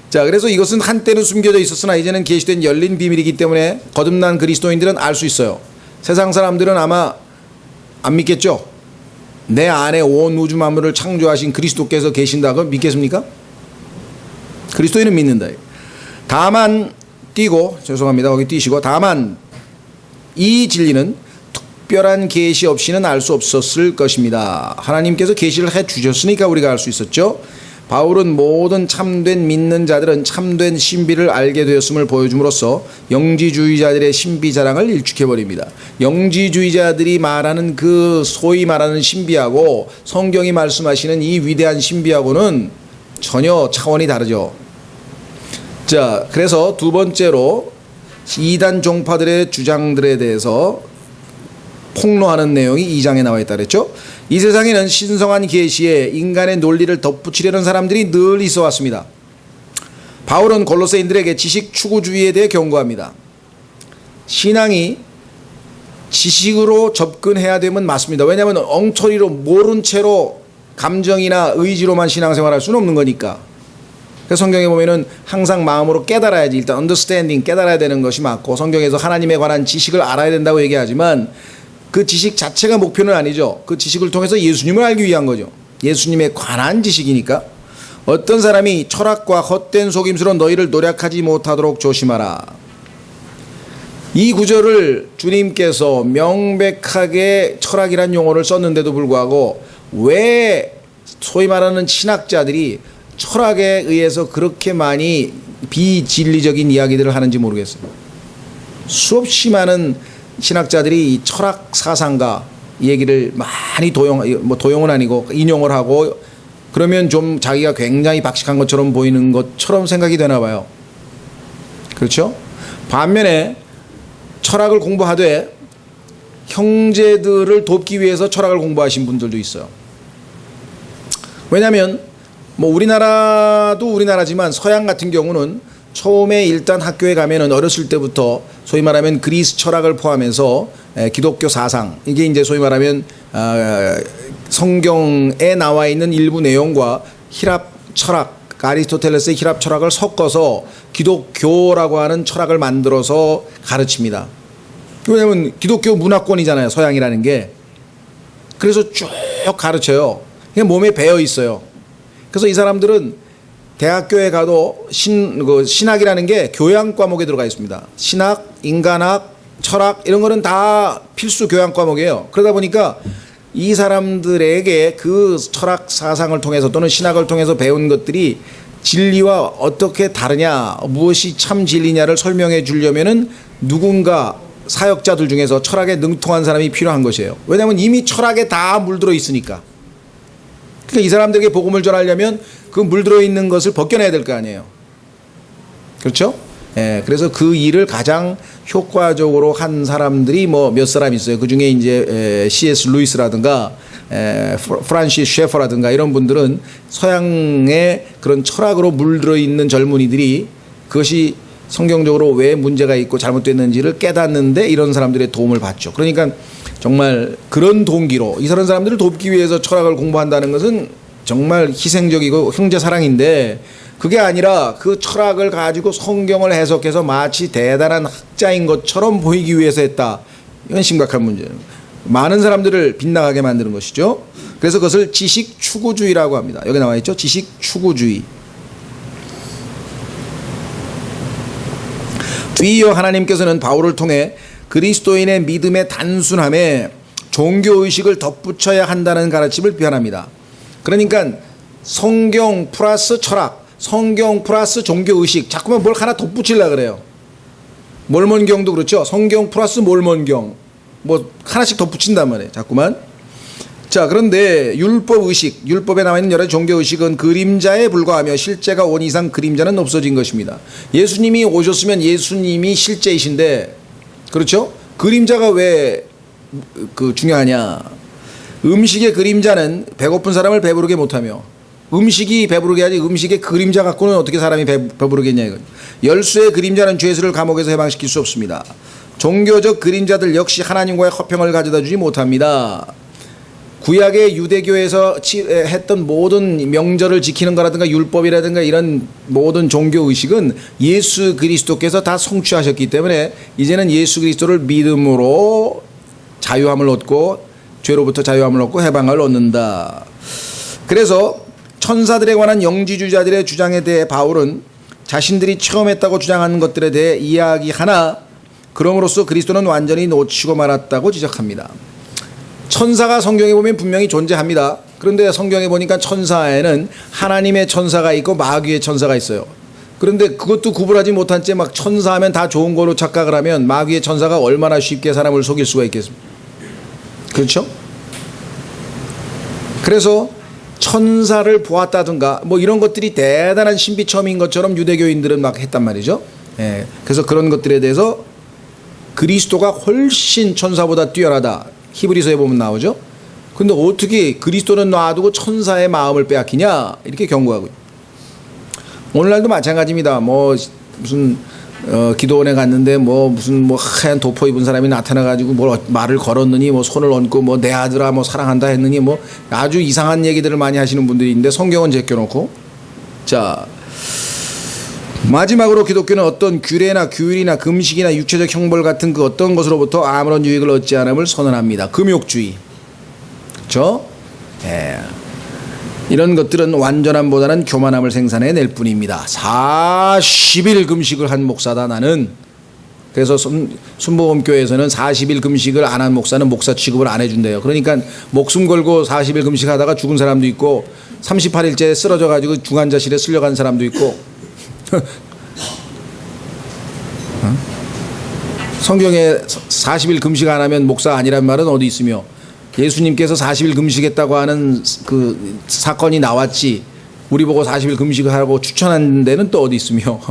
자, 그래서 이것은 한때는 숨겨져 있었으나 이제는 계시된 열린 비밀이기 때문에 거듭난 그리스도인들은 알 수 있어요. 세상 사람들은 아마 안 믿겠죠? 내 안에 온 우주 만물을 창조하신 그리스도께서 계신다고 믿겠습니까? 그리스도인은 믿는다. 다만 거기 띄시고 다만 이 진리는 특별한 계시 없이는 알 수 없었을 것입니다. 하나님께서 계시를 해 주셨으니까 우리가 알 수 있었죠. 바울은 모든 참된 믿는 자들은 참된 신비를 알게 되었음을 보여줌으로써 영지주의자들의 신비 자랑을 일축해버립니다. 영지주의자들이 말하는 그 소위 말하는 신비하고 성경이 말씀하시는 이 위대한 신비하고는 전혀 차원이 다르죠. 자, 그래서 두 번째로 이단 종파들의 주장들에 대해서 폭로하는 내용이 2장에 나와 있다 그랬죠. 이 세상에는 신성한 계시에 인간의 논리를 덧붙이려는 사람들이 늘 있어 왔습니다. 바울은 골로새인들에게 지식 추구주의에 대해 경고합니다. 신앙이 지식으로 접근해야 되면 맞습니다. 왜냐하면 엉터리로 모른 채로 감정이나 의지로만 신앙생활할 수는 없는 거니까. 그래서 성경에 보면은 항상 마음으로 깨달아야지, 일단 understanding, 깨달아야 되는 것이 맞고, 성경에서 하나님에 관한 지식을 알아야 된다고 얘기하지만 그 지식 자체가 목표는 아니죠. 그 지식을 통해서 예수님을 알기 위한 거죠. 예수님에 관한 지식이니까. 어떤 사람이 철학과 헛된 속임수로 너희를 노력하지 못하도록 조심하라. 이 구절을 주님께서 명백하게 철학이란 용어를 썼는데도 불구하고 왜 소위 말하는 신학자들이 철학에 의해서 그렇게 많이 비진리적인 이야기들을 하는지 모르겠어요. 수없이 많은 신학자들이 이 철학 사상가 얘기를 많이 도용은 아니고 인용을 하고, 그러면 좀 자기가 굉장히 박식한 것처럼 보이는 것처럼 생각이 되나 봐요. 그렇죠? 반면에 철학을 공부하되 형제들을 돕기 위해서 철학을 공부하신 분들도 있어요. 왜냐하면 우리나라도 우리나라지만 서양 같은 경우는 처음에 일단 학교에 가면은 어렸을 때부터 소위 말하면 그리스 철학을 포함해서 기독교 사상, 이게 이제 소위 말하면 성경에 나와 있는 일부 내용과 히랍 철학, 아리스토텔레스의 히랍 철학을 섞어서 기독교라고 하는 철학을 만들어서 가르칩니다. 왜냐하면 기독교 문화권이잖아요, 서양이라는 게. 그래서 쭉 가르쳐요. 그냥 몸에 배어 있어요. 그래서 이 사람들은 대학교에 가도 신학이라는 게 교양 과목에 들어가 있습니다. 신학, 인간학, 철학 이런 거는 다 필수 교양 과목이에요. 그러다 보니까 이 사람들에게 그 철학 사상을 통해서 또는 신학을 통해서 배운 것들이 진리와 어떻게 다르냐, 무엇이 참 진리냐를 설명해 주려면은 누군가 사역자들 중에서 철학에 능통한 사람이 필요한 것이에요. 왜냐하면 이미 철학에 다 물들어 있으니까. 그러니까 이 사람들에게 복음을 전하려면 그 물들어 있는 것을 벗겨내야 될 거 아니에요. 그렇죠? 예, 그래서 그 일을 가장 효과적으로 한 사람들이 몇 사람 있어요. 그 중에 이제 C.S. 루이스라든가 프란시스 셰퍼라든가 이런 분들은 서양의 그런 철학으로 물들어 있는 젊은이들이 그것이 성경적으로 왜 문제가 있고 잘못됐는지를 깨닫는데 이런 사람들의 도움을 받죠. 그러니까 정말 그런 동기로 이런 사람들을 돕기 위해서 철학을 공부한다는 것은 정말 희생적이고 형제 사랑인데, 그게 아니라 그 철학을 가지고 성경을 해석해서 마치 대단한 학자인 것처럼 보이기 위해서 했다. 이건 심각한 문제예요. 많은 사람들을 빗나가게 만드는 것이죠. 그래서 그것을 지식 추구주의라고 합니다. 여기 나와 있죠. 지식 추구주의. 뒤이어 하나님께서는 바울을 통해 그리스도인의 믿음의 단순함에 종교의식을 덧붙여야 한다는 가르침을 표현합니다. 그러니까 성경 플러스 철학, 성경 플러스 종교의식, 자꾸만 뭘 하나 덧붙이려고 그래요. 몰몬경도 그렇죠. 성경 플러스 몰몬경, 하나씩 덧붙인단 말이에요. 자꾸만. 자, 그런데 율법 의식, 율법에 나와 있는 여러 종교 의식은 그림자에 불과하며 실제가 온 이상 그림자는 없어진 것입니다. 예수님이 오셨으면 예수님이 실제이신데, 그렇죠? 그림자가 왜 중요하냐? 음식의 그림자는 배고픈 사람을 배부르게 못하며, 음식이 배부르게 하지 음식의 그림자 갖고는 어떻게 사람이 배부르겠냐 이거. 열수의 그림자는 죄수를 감옥에서 해방시킬 수 없습니다. 종교적 그림자들 역시 하나님과의 화평을 가져다 주지 못합니다. 구약의 유대교에서 했던 모든 명절을 지키는 거라든가 율법이라든가 이런 모든 종교 의식은 예수 그리스도께서 다 성취하셨기 때문에 이제는 예수 그리스도를 믿음으로 자유함을 얻고 죄로부터 자유함을 얻고 해방을 얻는다. 그래서 천사들에 관한 영지주의자들의 주장에 대해 바울은 자신들이 체험했다고 주장하는 것들에 대해 이야기하나 그럼으로써 그리스도는 완전히 놓치고 말았다고 지적합니다. 천사가 성경에 보면 분명히 존재합니다. 그런데 성경에 보니까 천사에는 하나님의 천사가 있고 마귀의 천사가 있어요. 그런데 그것도 구분하지 못한 채 막 천사하면 다 좋은 거로 착각을 하면 마귀의 천사가 얼마나 쉽게 사람을 속일 수가 있겠습니까? 그렇죠? 그래서 천사를 보았다든가 뭐 이런 것들이 대단한 신비체험인 것처럼 유대교인들은 막 했단 말이죠. 예. 그래서 그런 것들에 대해서 그리스도가 훨씬 천사보다 뛰어나다. 히브리서에 보면 나오죠. 근데 어떻게 그리스도는 놔두고 천사의 마음을 빼앗기냐 이렇게 경고하고. 오늘날도 마찬가지입니다. 뭐 무슨 기도원에 갔는데 뭐 무슨 뭐 하얀 도포 입은 사람이 나타나가지고 뭐 말을 걸었느니 뭐 손을 얹고 뭐 내 아들아 뭐 사랑한다 했느니 뭐 아주 이상한 얘기들을 많이 하시는 분들이 있는데 성경은 제껴놓고. 자, 마지막으로 기독교는 어떤 규례나 규율이나 금식이나 육체적 형벌 같은 그 어떤 것으로부터 아무런 유익을 얻지 않음을 선언합니다. 금욕주의. 그렇죠? 예. 이런 것들은 완전함보다는 교만함을 생산해낼 뿐입니다. 40일 금식을 한 목사다 나는. 그래서 순복음교회에서는 40일 금식을 안 한 목사는 목사 취급을 안 해준대요. 그러니까 목숨 걸고 40일 금식하다가 죽은 사람도 있고 38일째 쓰러져 가지고 중환자실에 쓸려간 사람도 있고. 성경에 40일 금식 안 하면 목사 아니란 말은 어디 있으며 예수님께서 40일 금식했다고 하는 그 사건이 나왔지 우리 보고 40일 금식을 하라고 추천한 데는 또 어디 있으며.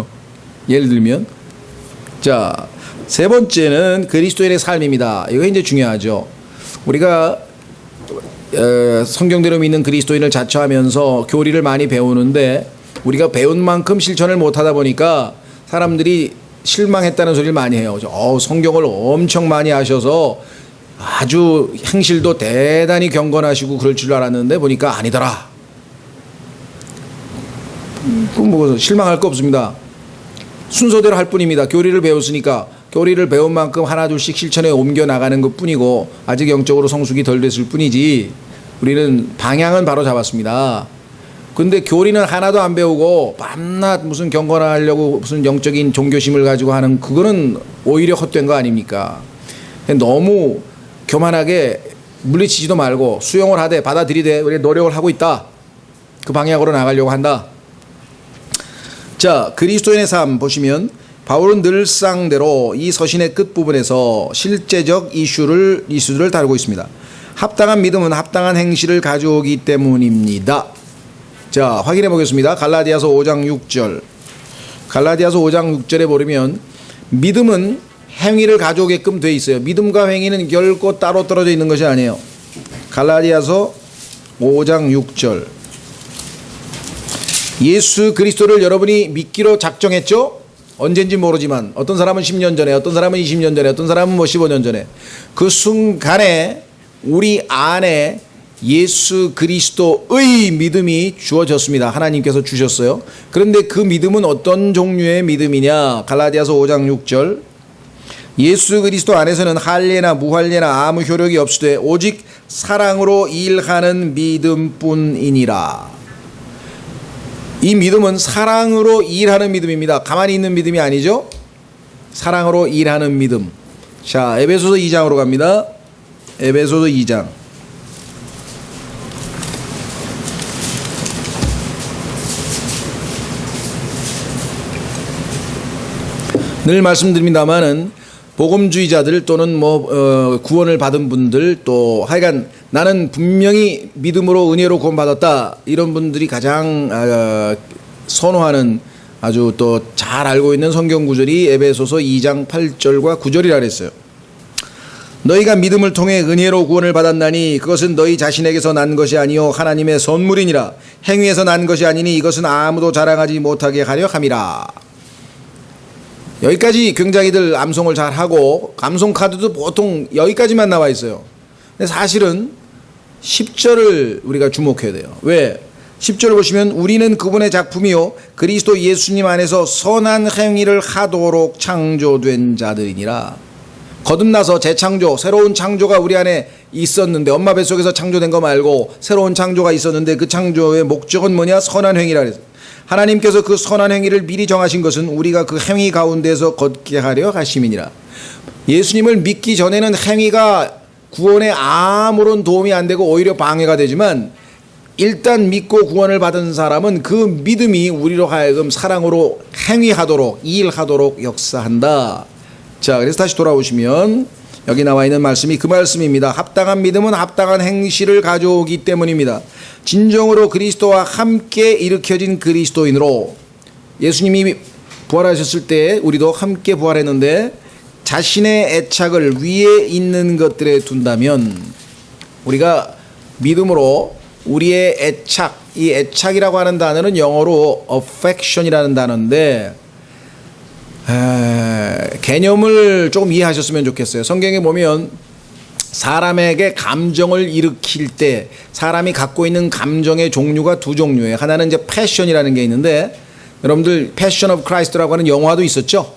예를 들면 자, 세 번째는 그리스도인의 삶입니다. 이거 이제 중요하죠. 우리가 성경대로 믿는 그리스도인을 자처하면서 교리를 많이 배우는데 우리가 배운 만큼 실천을 못하다 보니까 사람들이 실망했다는 소리를 많이 해요. 성경을 엄청 많이 하셔서 아주 행실도 대단히 경건하시고 그럴 줄 알았는데 보니까 아니더라. 그럼 뭐 실망할 거 없습니다. 순서대로 할 뿐입니다. 교리를 배웠으니까 교리를 배운 만큼 하나 둘씩 실천에 옮겨 나가는 것 뿐이고 아직 영적으로 성숙이 덜 됐을 뿐이지 우리는 방향은 바로 잡았습니다. 근데 교리는 하나도 안 배우고 밤낮 무슨 경건하려고 무슨 영적인 종교심을 가지고 하는 그거는 오히려 헛된 거 아닙니까? 너무 교만하게 물리치지도 말고 수용을 하되 받아들이되 우리 노력을 하고 있다. 그 방향으로 나가려고 한다. 자, 그리스도인의 삶 보시면 바울은 늘상대로 이 서신의 끝부분에서 실제적 이슈를 다루고 있습니다. 합당한 믿음은 합당한 행실을 가져오기 때문입니다. 자, 확인해 보겠습니다. 갈라디아서 5장 6절. 갈라디아서 5장 6절에 보면 믿음은 행위를 가져오게끔 돼 있어요. 믿음과 행위는 결코 따로 떨어져 있는 것이 아니에요. 갈라디아서 5장 6절. 예수 그리스도를 여러분이 믿기로 작정했죠? 언젠지 모르지만 어떤 사람은 10년 전에, 어떤 사람은 20년 전에, 어떤 사람은 뭐 15년 전에 그 순간에 우리 안에 예수 그리스도의 믿음이 주어졌습니다. 하나님께서 주셨어요. 그런데 그 믿음은 어떤 종류의 믿음이냐? 갈라디아서 5장 6절. 예수 그리스도 안에서는 할례나 무할례나 아무 효력이 없으되 오직 사랑으로 일하는 믿음뿐이니라. 이 믿음은 사랑으로 일하는 믿음입니다. 가만히 있는 믿음이 아니죠. 사랑으로 일하는 믿음. 자, 에베소서 2장으로 갑니다. 에베소서 2장. 늘 말씀드립니다마는 복음주의자들 또는 구원을 받은 분들 또 하여간 나는 분명히 믿음으로 은혜로 구원받았다 이런 분들이 가장 선호하는 아주 또 잘 알고 있는 성경 구절이 에베소서 2장 8절과 9절이라 그랬어요. 너희가 믿음을 통해 은혜로 구원을 받았나니 그것은 너희 자신에게서 난 것이 아니요 하나님의 선물이니라. 행위에서 난 것이 아니니 이것은 아무도 자랑하지 못하게 하려 함이라. 여기까지 굉장히들 암송을 잘 하고 감송 카드도 보통 여기까지만 나와 있어요. 근데 사실은 10절을 우리가 주목해야 돼요. 왜? 10절을 보시면 우리는 그분의 작품이요 그리스도 예수님 안에서 선한 행위를 하도록 창조된 자들이니라. 거듭나서 재창조, 새로운 창조가 우리 안에 있었는데 엄마 뱃속에서 창조된 거 말고 새로운 창조가 있었는데 그 창조의 목적은 뭐냐? 선한 행위라 그랬어요. 하나님께서 그 선한 행위를 미리 정하신 것은 우리가 그 행위 가운데서 걷게 하려 하심이니라. 예수님을 믿기 전에는 행위가 구원에 아무런 도움이 안 되고 오히려 방해가 되지만 일단 믿고 구원을 받은 사람은 그 믿음이 우리로 하여금 사랑으로 행위하도록 일하도록 역사한다. 자, 그래서 다시 돌아오시면 여기 나와 있는 말씀이 그 말씀입니다. 합당한 믿음은 합당한 행실을 가져오기 때문입니다. 진정으로 그리스도와 함께 일으켜진 그리스도인으로 예수님이 부활하셨을 때 우리도 함께 부활했는데 자신의 애착을 위에 있는 것들에 둔다면 우리가 믿음으로 우리의 애착, 이 애착이라고 하는 단어는 영어로 affection이라는 단어인데 개념을 조금 이해하셨으면 좋겠어요. 성경에 보면 사람에게 감정을 일으킬 때 사람이 갖고 있는 감정의 종류가 두 종류예요. 하나는 이제 패션이라는 게 있는데 여러분들 패션 오브 크라이스트라고 하는 영화도 있었죠.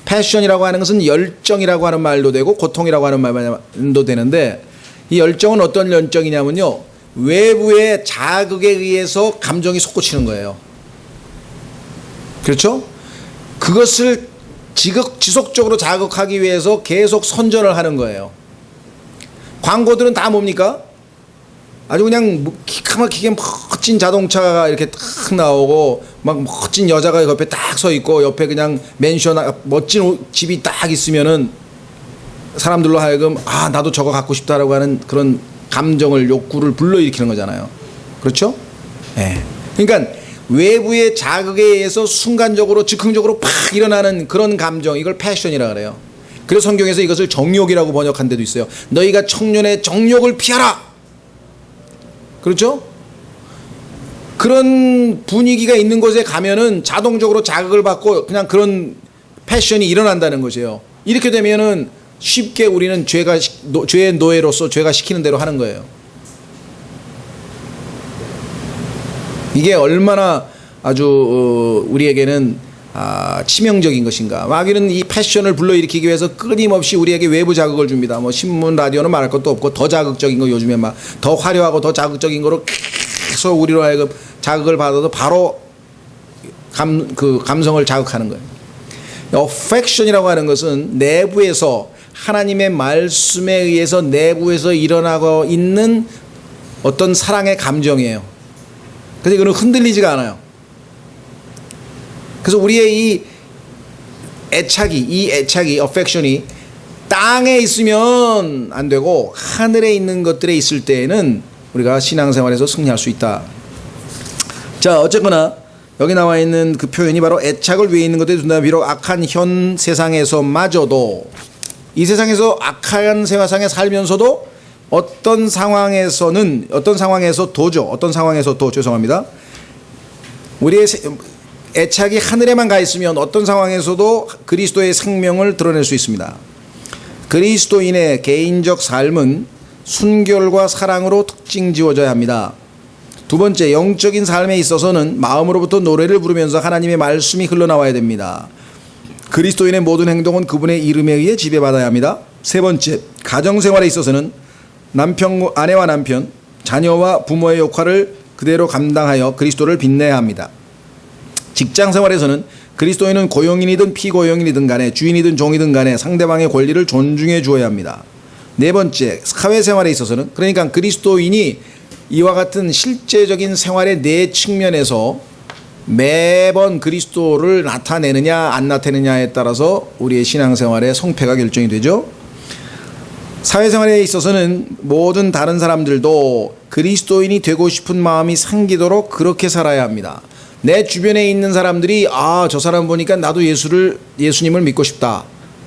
패션이라고 하는 것은 열정이라고 하는 말도 되고 고통이라고 하는 말도 되는데 이 열정은 어떤 열정이냐면요. 외부의 자극에 의해서 감정이 솟구치는 거예요. 그렇죠? 그것을 지속적으로 자극하기 위해서 계속 선전을 하는 거예요. 광고들은 다 뭡니까? 아주 그냥 기가 막히게 멋진 자동차가 이렇게 딱 나오고 막 멋진 여자가 옆에 딱 서 있고 옆에 그냥 맨션 멋진 집이 딱 있으면은 사람들로 하여금 아 나도 저거 갖고 싶다라고 하는 그런 감정을 욕구를 불러일으키는 거잖아요. 그렇죠? 예. 그러니까 외부의 자극에 의해서 순간적으로 즉흥적으로 팍 일어나는 그런 감정 이걸 패션이라 그래요. 그래서 성경에서 이것을 정욕이라고 번역한 데도 있어요. 너희가 청년의 정욕을 피하라. 그렇죠? 그런 분위기가 있는 곳에 가면은 자동적으로 자극을 받고 그냥 그런 패션이 일어난다는 것이에요. 이렇게 되면은 쉽게 우리는 죄의 노예로서 죄가 시키는 대로 하는 거예요. 이게 얼마나 아주 우리에게는 치명적인 것인가. 마귀는 이 패션을 불러일으키기 위해서 끊임없이 우리에게 외부 자극을 줍니다. 뭐 신문, 라디오는 말할 것도 없고 더 자극적인 거 요즘에 막 더 화려하고 더 자극적인 거로 계속 우리로 하여금 자극을 받아도 바로 감성을 자극하는 거예요. affection이라고 하는 것은 내부에서 하나님의 말씀에 의해서 내부에서 일어나고 있는 어떤 사랑의 감정이에요. 그래서 이거는 흔들리지가 않아요. 그래서 우리의 이 애착이 affection이 땅에 있으면 안 되고 하늘에 있는 것들에 있을 때에는 우리가 신앙생활에서 승리할 수 있다. 자, 어쨌거나 여기 나와 있는 그 표현이 바로 애착을 위에 있는 것들에 둔다면 비록 악한 현 세상에서마저도 이 세상에서 악한 세상에 살면서도 어떤 상황에서도 죄송합니다. 우리의 애착이 하늘에만 가 있으면 어떤 상황에서도 그리스도의 생명을 드러낼 수 있습니다. 그리스도인의 개인적 삶은 순결과 사랑으로 특징 지어져야 합니다. 두 번째, 영적인 삶에 있어서는 마음으로부터 노래를 부르면서 하나님의 말씀이 흘러나와야 됩니다. 그리스도인의 모든 행동은 그분의 이름에 의해 지배받아야 합니다. 세 번째, 가정생활에 있어서는 아내와 남편, 자녀와 부모의 역할을 그대로 감당하여 그리스도를 빛내야 합니다. 직장생활에서는 그리스도인은 고용인이든 피고용인이든 간에 주인이든 종이든 간에 상대방의 권리를 존중해 주어야 합니다. 네 번째, 사회생활에 있어서는 그러니까 그리스도인이 이와 같은 실제적인 생활의 네 측면에서 매번 그리스도를 나타내느냐 안 나타내느냐에 따라서 우리의 신앙생활의 성패가 결정이 되죠. 사회생활에 있어서는 모든 다른 사람들도 그리스도인이 되고 싶은 마음이 생기도록 그렇게 살아야 합니다. 내 주변에 있는 사람들이 저 사람 보니까 나도 예수님을 믿고 싶다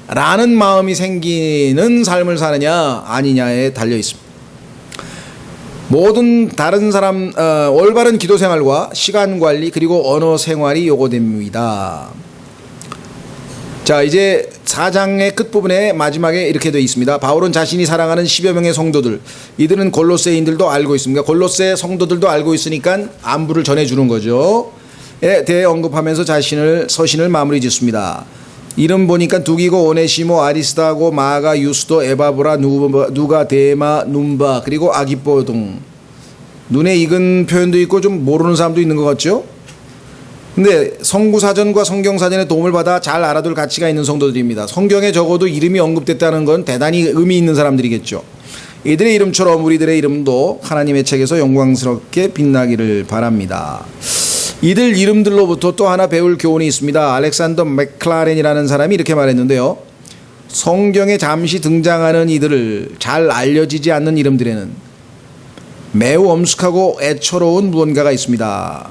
라는 마음이 생기는 삶을 사느냐 아니냐에 달려 있습니다. 모든 다른 사람 올바른 기도 생활과 시간 관리 그리고 언어 생활이 요구됩니다. 자, 이제 4장의 끝부분에 마지막에 이렇게 되어 있습니다. 바울은 자신이 사랑하는 10여 명의 성도들, 이들은 골로새인들도 알고 있습니다. 골로새 성도들도 알고 있으니까 안부를 전해주는 거죠. 에 대해 언급하면서 서신을 마무리 짓습니다. 이름 보니까 두기고 오네시모 아리스다고 마가 유스도 에바브라 누가 데마 num바 그리고 아기뽀 등 눈에 익은 표현도 있고 좀 모르는 사람도 있는 것 같죠. 근데 성구사전과 성경사전의 도움을 받아 잘 알아둘 가치가 있는 성도들입니다. 성경에 적어도 이름이 언급됐다는 건 대단히 의미 있는 사람들이겠죠. 이들의 이름처럼 우리들의 이름도 하나님의 책에서 영광스럽게 빛나기를 바랍니다. 이들 이름들로부터 또 하나 배울 교훈이 있습니다. 알렉산더 맥클라렌이라는 사람이 이렇게 말했는데요. 성경에 잠시 등장하는 이들을 잘 알려지지 않는 이름들에는 매우 엄숙하고 애처로운 무언가가 있습니다.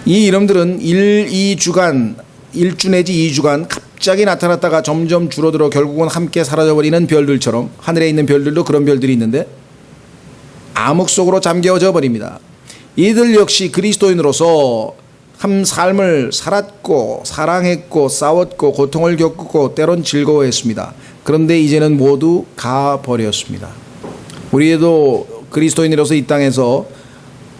이 이름들은 1주 내지 2주간 갑자기 나타났다가 점점 줄어들어 결국은 함께 사라져버리는 별들처럼 하늘에 있는 별들도 그런 별들이 있는데 암흑 속으로 잠겨져 버립니다. 이들 역시 그리스도인으로서 한 삶을 살았고 사랑했고 싸웠고 고통을 겪고 때론 즐거워했습니다. 그런데 이제는 모두 가버렸습니다. 우리도 그리스도인으로서 이 땅에서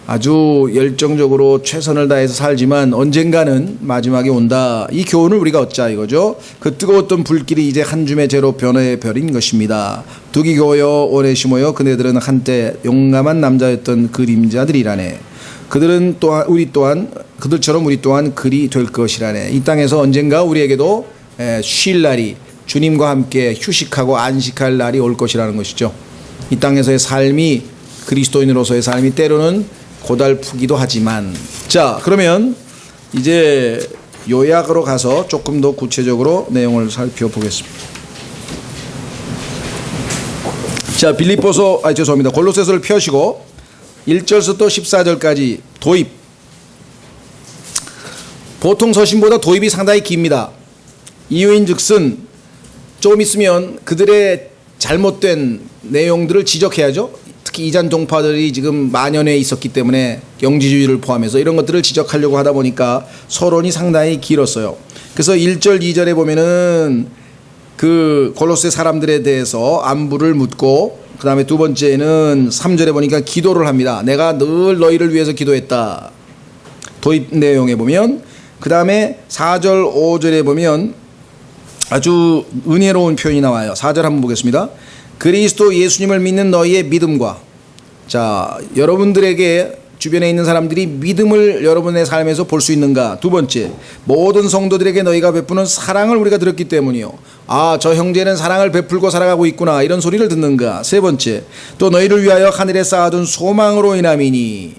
아주 열정적으로 최선을 다해서 살지만 언젠가는 마지막에 온다. 이 교훈을 우리가 얻자 이거죠. 그 뜨거웠던 불길이 이제 한 줌의 재로 변해버린 것입니다. 두기고요 오네시모요 그네들은 한때 용감한 남자였던 그림자들이라네. 그들처럼 우리 또한 그리 될 것이라네. 이 땅에서 언젠가 우리에게도 쉴 날이 주님과 함께 휴식하고 안식할 날이 올 것이라는 것이죠. 이 땅에서의 삶이 그리스도인으로서의 삶이 때로는 고달프기도 하지만 자 그러면 이제 요약으로 가서 조금 더 구체적으로 내용을 살펴보겠습니다. 자 골로새서를 펴시고 1절부터 14절까지 도입. 보통 서신보다 도입이 상당히 깁니다. 이유인즉슨 조금 있으면 그들의 잘못된 내용들을 지적해야죠. 특히 이단 동파들이 지금 만연해 있었기 때문에 영지주의를 포함해서 이런 것들을 지적하려고 하다 보니까 서론이 상당히 길었어요. 그래서 1절 2절에 보면은 그 골로새 사람들에 대해서 안부를 묻고 그 다음에 두 번째는 3절에 보니까 기도를 합니다. 내가 늘 너희를 위해서 기도했다. 도입 내용에 보면 그 다음에 4절 5절에 보면 아주 은혜로운 표현이 나와요. 4절 한번 보겠습니다. 그리스도 예수님을 믿는 너희의 믿음과 자 여러분들에게 주변에 있는 사람들이 믿음을 여러분의 삶에서 볼 수 있는가. 두 번째 모든 성도들에게 너희가 베푸는 사랑을 우리가 들었기 때문이요. 저 형제는 사랑을 베풀고 살아가고 있구나 이런 소리를 듣는가. 세 번째 또 너희를 위하여 하늘에 쌓아둔 소망으로 인함이니.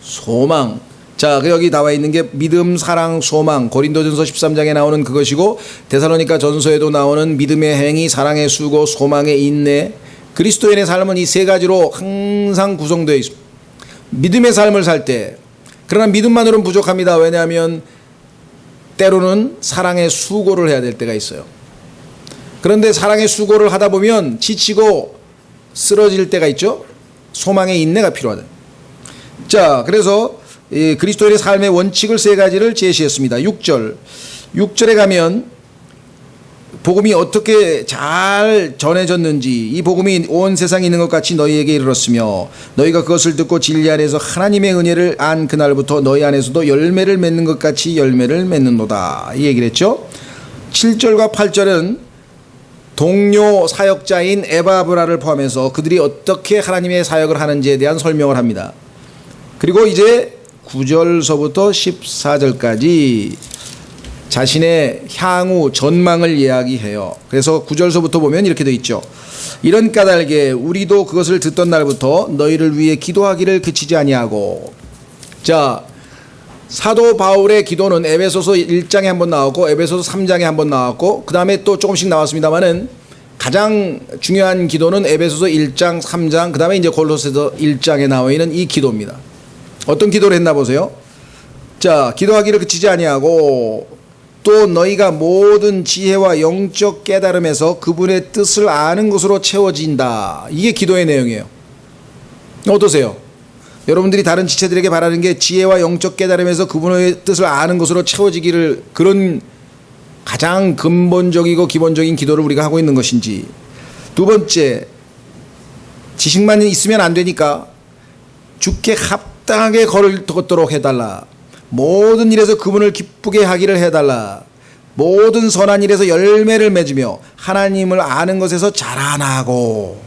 소망. 자, 여기 나와 있는 게 믿음, 사랑, 소망. 고린도전서 13장에 나오는 그것이고 데살로니가 전서에도 나오는 믿음의 행위, 사랑의 수고, 소망의 인내. 그리스도인의 삶은 이 세 가지로 항상 구성되어 있습니다. 믿음의 삶을 살 때 그러나 믿음만으로는 부족합니다. 왜냐하면 때로는 사랑의 수고를 해야 될 때가 있어요. 그런데 사랑의 수고를 하다 보면 지치고 쓰러질 때가 있죠. 소망의 인내가 필요하다. 자, 그래서 그리스도인의 삶의 원칙을 세 가지를 제시했습니다. 6절에 가면 복음이 어떻게 잘 전해졌는지 이 복음이 온 세상에 있는 것 같이 너희에게 이르렀으며 너희가 그것을 듣고 진리 안에서 하나님의 은혜를 안 그날부터 너희 안에서도 열매를 맺는 것 같이 열매를 맺는도다. 이 얘기를 했죠. 7절과 8절은 동료 사역자인 에바브라를 포함해서 그들이 어떻게 하나님의 사역을 하는지에 대한 설명을 합니다. 그리고 이제 9절서부터 14절까지 자신의 향후 전망을 이야기해요. 그래서 9절서부터 보면 이렇게 되어 있죠. 이런 까닭에 우리도 그것을 듣던 날부터 너희를 위해 기도하기를 그치지 아니하고. 자, 사도 바울의 기도는 에베소서 1장에 한번 나왔고 에베소서 3장에 한번 나왔고 그 다음에 또 조금씩 나왔습니다만은 가장 중요한 기도는 에베소서 1장, 3장, 그 다음에 이제 골로새서 1장에 나와 있는 이 기도입니다. 어떤 기도를 했나 보세요. 자, 기도하기를 그치지 아니하고 또 너희가 모든 지혜와 영적 깨달음에서 그분의 뜻을 아는 것으로 채워진다. 이게 기도의 내용이에요. 어떠세요? 여러분들이 다른 지체들에게 바라는 게 지혜와 영적 깨달음에서 그분의 뜻을 아는 것으로 채워지기를, 그런 가장 근본적이고 기본적인 기도를 우리가 하고 있는 것인지. 두 번째, 지식만 있으면 안 되니까 주께 합당하게 걷도록 해달라. 모든 일에서 그분을 기쁘게 하기를 해달라. 모든 선한 일에서 열매를 맺으며 하나님을 아는 것에서 자라나고.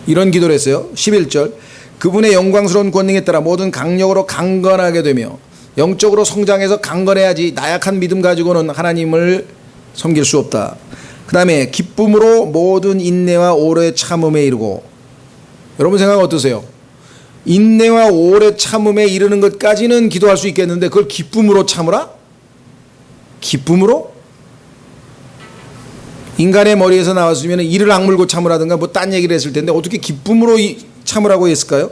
이런 기도를 했어요. 11절, 그분의 영광스러운 권능에 따라 모든 강력으로 강건하게 되며, 영적으로 성장해서 강건해야지 나약한 믿음 가지고는 하나님을 섬길 수 없다. 그 다음에 기쁨으로 모든 인내와 오래 참음에 이르고. 여러분 생각 어떠세요? 인내와 오래 참음에 이르는 것까지는 기도할 수 있겠는데 그걸 기쁨으로 참으라? 기쁨으로? 인간의 머리에서 나왔으면 이를 악물고 참으라든가 뭐 딴 얘기를 했을 텐데 어떻게 기쁨으로 참으라고 했을까요?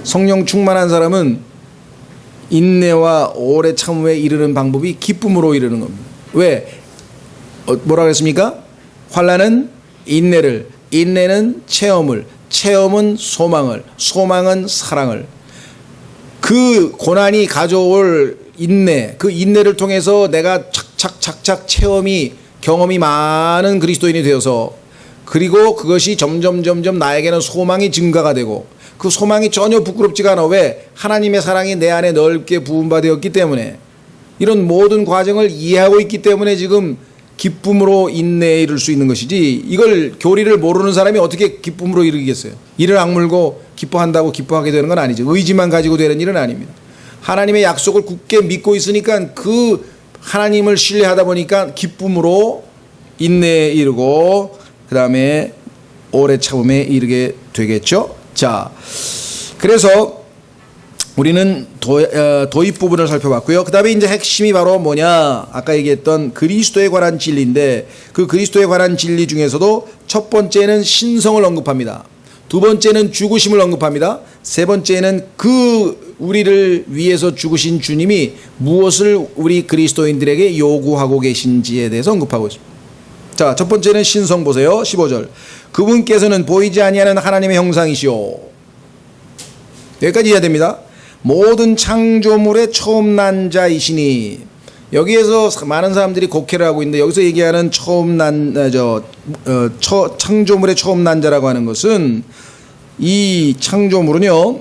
성령 충만한 사람은 인내와 오래 참음에 이르는 방법이 기쁨으로 이르는 겁니다. 왜? 뭐라 그랬습니까? 환난은 인내를, 인내는 체험을, 체험은 소망을, 소망은 사랑을. 그 고난이 가져올 인내, 그 인내를 통해서 내가 착착착착 경험이 많은 그리스도인이 되어서, 그리고 그것이 점점 나에게는 소망이 증가가 되고, 그 소망이 전혀 부끄럽지가 않아. 왜? 하나님의 사랑이 내 안에 넓게 부음바 되었기 때문에, 이런 모든 과정을 이해하고 있기 때문에 지금 기쁨으로 인내에 이를 수 있는 것이지, 이걸 교리를 모르는 사람이 어떻게 기쁨으로 이르겠어요? 이를 악물고 기뻐한다고 기뻐하게 되는 건 아니죠. 의지만 가지고 되는 일은 아닙니다. 하나님의 약속을 굳게 믿고 있으니까, 그 하나님을 신뢰하다 보니까 기쁨으로 인내에 이르고 그 다음에 오래 참음에 이르게 되겠죠. 자, 그래서 우리는 도입 부분을 살펴봤고요. 그 다음에 이제 핵심이 바로 뭐냐, 아까 얘기했던 그리스도에 관한 진리인데, 그 그리스도에 관한 진리 중에서도 첫 번째는 신성을 언급합니다. 두 번째는 죽으심을 언급합니다. 세 번째는 그 우리를 위해서 죽으신 주님이 무엇을 우리 그리스도인들에게 요구하고 계신지에 대해서 언급하고 있습니다. 자, 첫 번째는 신성 보세요. 15절, 그분께서는 보이지 아니하는 하나님의 형상이시오. 여기까지 이해야 됩니다. 모든 창조물의 처음 난 자이시니. 여기에서 많은 사람들이 곡해를 하고 있는데, 여기서 얘기하는 창조물의 처음 난 자라고 하는 것은, 이 창조물은요,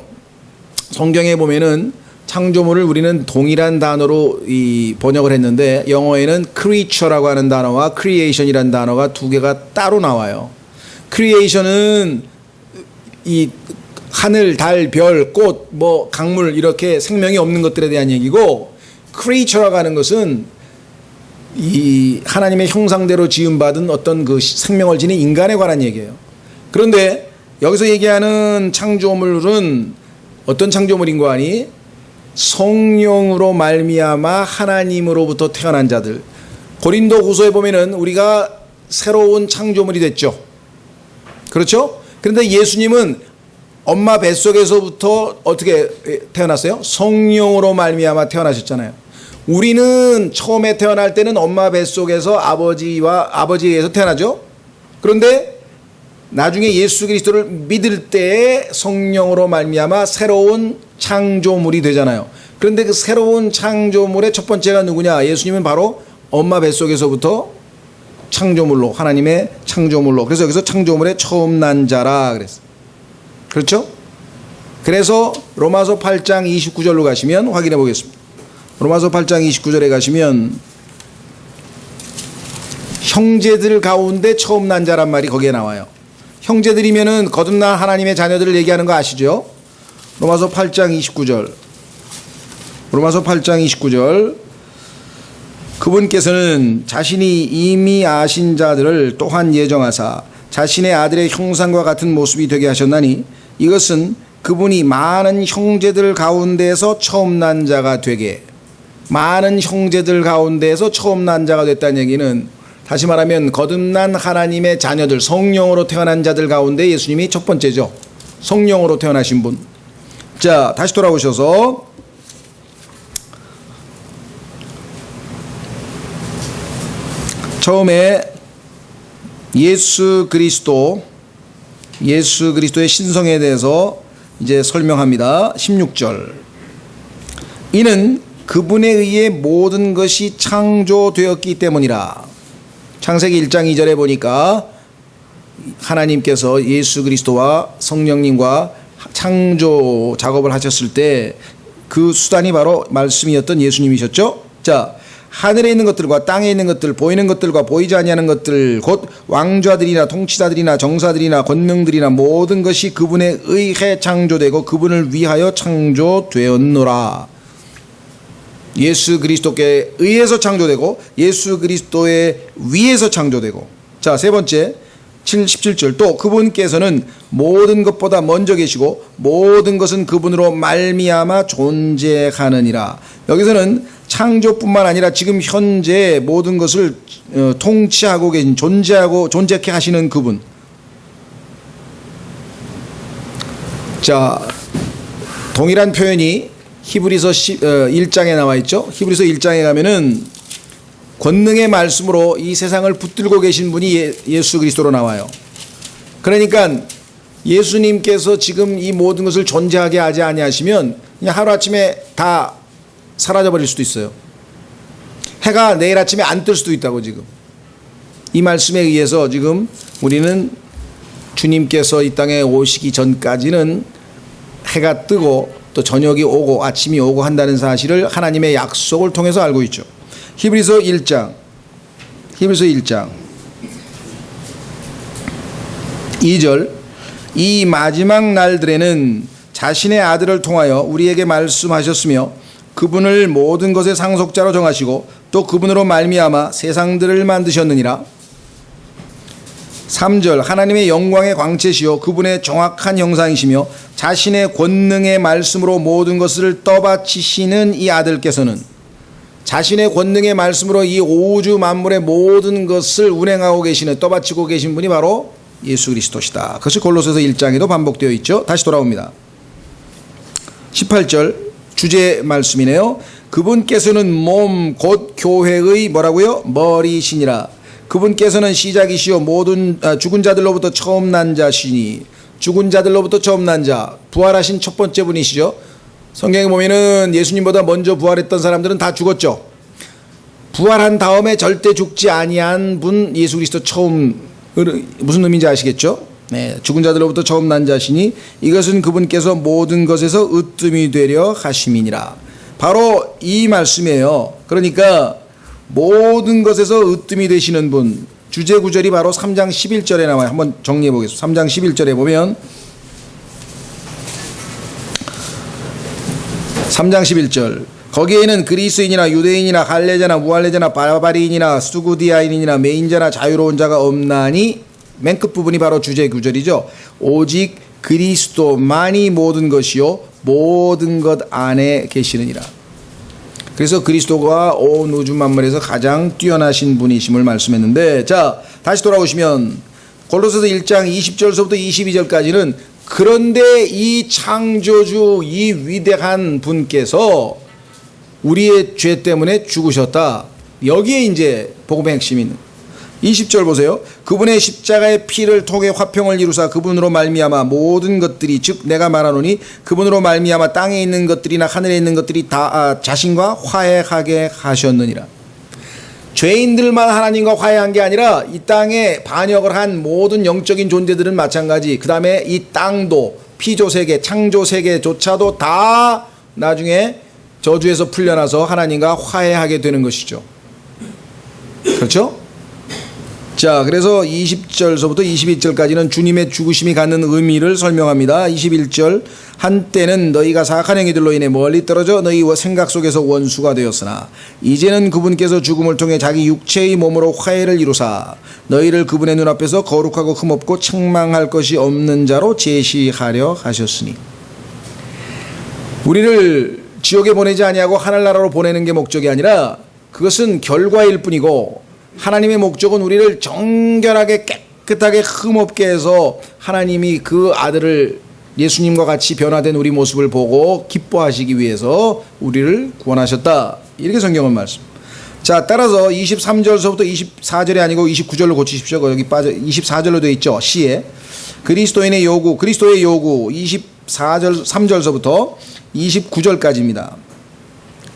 성경에 보면은 창조물을 우리는 동일한 단어로 번역을 했는데, 영어에는 creature라고 하는 단어와 creation이라는 단어가 두 개가 따로 나와요. creation은 이 하늘, 달, 별, 꽃, 뭐 강물, 이렇게 생명이 없는 것들에 대한 얘기고, creature라고 하는 것은 이 하나님의 형상대로 지음받은 어떤 그 생명을 지닌 인간에 관한 얘기예요. 그런데 여기서 얘기하는 창조물은 어떤 창조물인가 하니, 성령으로 말미암아 하나님으로부터 태어난 자들. 고린도후서에 보면은 우리가 새로운 창조물이 됐죠. 그렇죠? 그런데 예수님은 엄마 뱃속에서부터 어떻게 태어났어요? 성령으로 말미암아 태어나셨잖아요. 우리는 처음에 태어날 때는 엄마 뱃속에서 아버지에 의해서 태어나죠. 그런데 나중에 예수 그리스도를 믿을 때에 성령으로 말미암아 새로운 창조물이 되잖아요. 그런데 그 새로운 창조물의 첫 번째가 누구냐? 예수님은 바로 엄마 뱃속에서부터 창조물로, 하나님의 창조물로. 그래서 여기서 창조물의 처음 난 자라 그랬어요. 그렇죠? 그래서 로마서 8장 29절로 가시면 확인해 보겠습니다. 로마서 8장 29절에 가시면 형제들 가운데 처음 난 자란 말이 거기에 나와요. 형제들이면은 거듭난 하나님의 자녀들을 얘기하는 거 아시죠? 로마서 8장 29절. 로마서 8장 29절. 그분께서는 자신이 이미 아신 자들을 또한 예정하사 자신의 아들의 형상과 같은 모습이 되게 하셨나니, 이것은 그분이 많은 형제들 가운데서 처음 난 자가 되게, 많은 형제들 가운데서 처음 난 자가 됐다는 얘기는 다시 말하면 거듭난 하나님의 자녀들, 성령으로 태어난 자들 가운데 예수님이 첫 번째죠. 성령으로 태어나신 분. 자, 다시 돌아오셔서 처음에 예수 그리스도의 신성에 대해서 이제 설명합니다. 16절. 이는 그분에 의해 모든 것이 창조되었기 때문이라. 창세기 1장 2절에 보니까 하나님께서 예수 그리스도와 성령님과 창조 작업을 하셨을 때 그 수단이 바로 말씀이었던 예수님이셨죠. 자, 하늘에 있는 것들과 땅에 있는 것들, 보이는 것들과 보이지 아니하는 것들, 곧 왕좌들이나 통치자들이나 정사들이나 권능들이나 모든 것이 그분에 의해 창조되고 그분을 위하여 창조되었노라. 예수 그리스도께 의해서 창조되고 예수 그리스도에 위해서 창조되고. 자, 세 번째 17절. 또 그분께서는 모든 것보다 먼저 계시고 모든 것은 그분으로 말미암아 존재하느니라. 여기서는 창조뿐만 아니라 지금 현재 모든 것을 통치하고 계신, 존재케 하시는 그분. 자, 동일한 표현이 히브리서 1장에 나와 있죠. 히브리서 1장에 가면은 권능의 말씀으로 이 세상을 붙들고 계신 분이 예수 그리스도로 나와요. 그러니까 예수님께서 지금 이 모든 것을 존재하게 하지 아니하시면 그냥 하루아침에 다 사라져버릴 수도 있어요. 해가 내일 아침에 안 뜰 수도 있다고. 지금 이 말씀에 의해서 지금 우리는 주님께서 이 땅에 오시기 전까지는 해가 뜨고 또 저녁이 오고 아침이 오고 한다는 사실을 하나님의 약속을 통해서 알고 있죠. 히브리서 1장 2절. 이 마지막 날들에는 자신의 아들을 통하여 우리에게 말씀하셨으며 그분을 모든 것의 상속자로 정하시고 또 그분으로 말미암아 세상들을 만드셨느니라. 3절. 하나님의 영광의 광채시요 그분의 정확한 형상이시며 자신의 권능의 말씀으로 모든 것을 떠받치시는 이 아들께서는, 자신의 권능의 말씀으로 이 우주 만물의 모든 것을 운행하고 계시는, 떠받치고 계신 분이 바로 예수 그리스도시다. 그것이 골로새서 1장에도 반복되어 있죠. 다시 돌아옵니다. 18절 주제 말씀이네요. 그분께서는 몸 곧 교회의 뭐라고요? 머리시니라. 그분께서는 시작이시요 모든 죽은 자들로부터 처음 난 자시니. 죽은 자들로부터 처음 난 자, 부활하신 첫 번째 분이시죠. 성경에 보면은 예수님보다 먼저 부활했던 사람들은 다 죽었죠. 부활한 다음에 절대 죽지 아니한 분 예수 그리스도 처음. 무슨 의미인지 아시겠죠? 네, 죽은 자들로부터 처음 난 자시니 이것은 그분께서 모든 것에서 으뜸이 되려 하심이니라. 바로 이 말씀이에요. 그러니까 모든 것에서 으뜸이 되시는 분, 주제 구절이 바로 3장 11절에 나와요. 한번 정리해 보겠습니다. 3장 11절에 보면 3장 11절. 거기에는 그리스인이나 유대인이나 할례자나 무할례자나 바바리인이나 수구디아인이나 매인자나 자유로운 자가 없나니. 맨 끝부분이 바로 주제 구절이죠. 오직 그리스도만이 모든 것이요 모든 것 안에 계시느니라. 그래서 그리스도가 온 우주 만물에서 가장 뛰어나신 분이심을 말씀했는데, 자, 다시 돌아오시면 골로새서 1장 20절서부터 22절까지는 그런데 이 창조주, 이 위대한 분께서 우리의 죄 때문에 죽으셨다. 여기에 이제 복음의 핵심이 있는 20절 보세요. 그분의 십자가의 피를 통해 화평을 이루사 그분으로 말미암아 모든 것들이, 즉 내가 말하노니 그분으로 말미암아 땅에 있는 것들이나 하늘에 있는 것들이 다 자신과 화해하게 하셨느니라. 죄인들만 하나님과 화해한 게 아니라 이 땅에 반역을 한 모든 영적인 존재들은 마찬가지. 그 다음에 이 땅도, 피조세계, 창조세계조차도 다 나중에 저주에서 풀려나서 하나님과 화해하게 되는 것이죠. 그렇죠? 자, 그래서 20절서부터 22절까지는 주님의 죽으심이 갖는 의미를 설명합니다. 21절. 한때는 너희가 사악한 행위들로 인해 멀리 떨어져 너희와 생각 속에서 원수가 되었으나 이제는 그분께서 죽음을 통해 자기 육체의 몸으로 화해를 이루사 너희를 그분의 눈앞에서 거룩하고 흠없고 책망할 것이 없는 자로 제시하려 하셨으니. 우리를 지옥에 보내지 아니하고 하늘나라로 보내는 게 목적이 아니라 그것은 결과일 뿐이고 하나님의 목적은 우리를 정결하게 깨끗하게 흠없게 해서 하나님이 그 아들을 예수님과 같이 변화된 우리 모습을 보고 기뻐하시기 위해서 우리를 구원하셨다. 이렇게 성경은 말씀. 자, 따라서 23절서부터 24절이 아니고 29절로 고치십시오. 여기 빠져 24절로 되어 있죠. 시에. 그리스도의 요구 24절 3절서부터 29절까지입니다.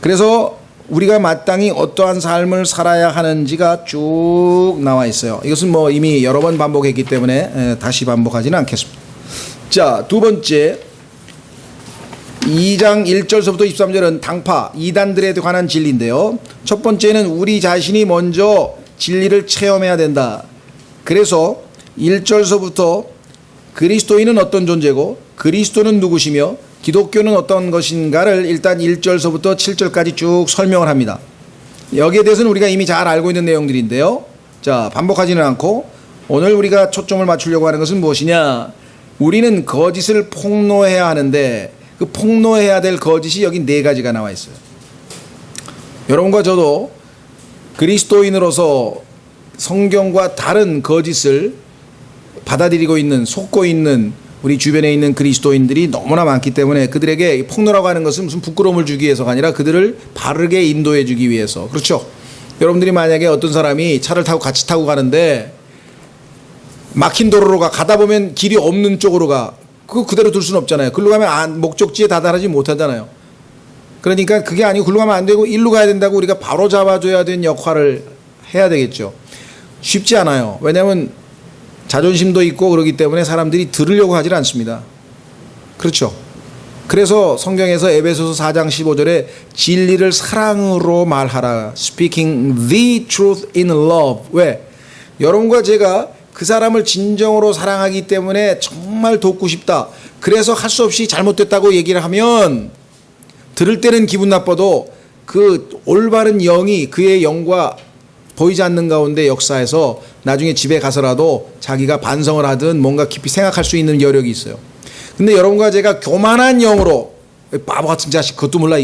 그래서 우리가 마땅히 어떠한 삶을 살아야 하는지가 쭉 나와 있어요. 이것은 뭐 이미 여러 번 반복했기 때문에 다시 반복하지는 않겠습니다. 자, 두 번째 2장 1절서부터 23절은 당파, 이단들에 관한 진리인데요. 첫 번째는 우리 자신이 먼저 진리를 체험해야 된다. 그래서 1절서부터 그리스도인은 어떤 존재고 그리스도는 누구시며 기독교는 어떤 것인가를 일단 1절서부터 7절까지 쭉 설명을 합니다. 여기에 대해서는 우리가 이미 잘 알고 있는 내용들인데요. 자, 반복하지는 않고 오늘 우리가 초점을 맞추려고 하는 것은 무엇이냐? 우리는 거짓을 폭로해야 하는데 그 폭로해야 될 거짓이 여기 네 가지가 나와 있어요. 여러분과 저도 그리스도인으로서 성경과 다른 거짓을 받아들이고 있는, 속고 있는 우리 주변에 있는 그리스도인들이 너무나 많기 때문에 그들에게 폭로라고 하는 것은 무슨 부끄러움을 주기 위해서가 아니라 그들을 바르게 인도해 주기 위해서. 그렇죠? 여러분들이 만약에 어떤 사람이 차를 타고 같이 타고 가는데 막힌 도로로 가다 보면 길이 없는 쪽으로 가. 그거 그대로 둘 수는 없잖아요. 글로 가면 목적지에 다다르지 못하잖아요. 그러니까 그게 아니고 글로 가면 안 되고 일로 가야 된다고 우리가 바로 잡아줘야 되는 역할을 해야 되겠죠. 쉽지 않아요. 왜냐하면 자존심도 있고 그러기 때문에 사람들이 들으려고 하질 않습니다. 그렇죠. 그래서 성경에서 에베소서 4장 15절에 진리를 사랑으로 말하라. Speaking the truth in love. 왜? 여러분과 제가 그 사람을 진정으로 사랑하기 때문에 정말 돕고 싶다. 그래서 할 수 없이 잘못됐다고 얘기를 하면 들을 때는 기분 나빠도 그 올바른 영이 그의 영과 보이지 않는 가운데 역사해서 나중에 집에 가서라도 자기가 반성을 하든 뭔가 깊이 생각할 수 있는 여력이 있어요. 근데 여러분과 제가 교만한 영으로 바보 같은 자식 그것도 몰라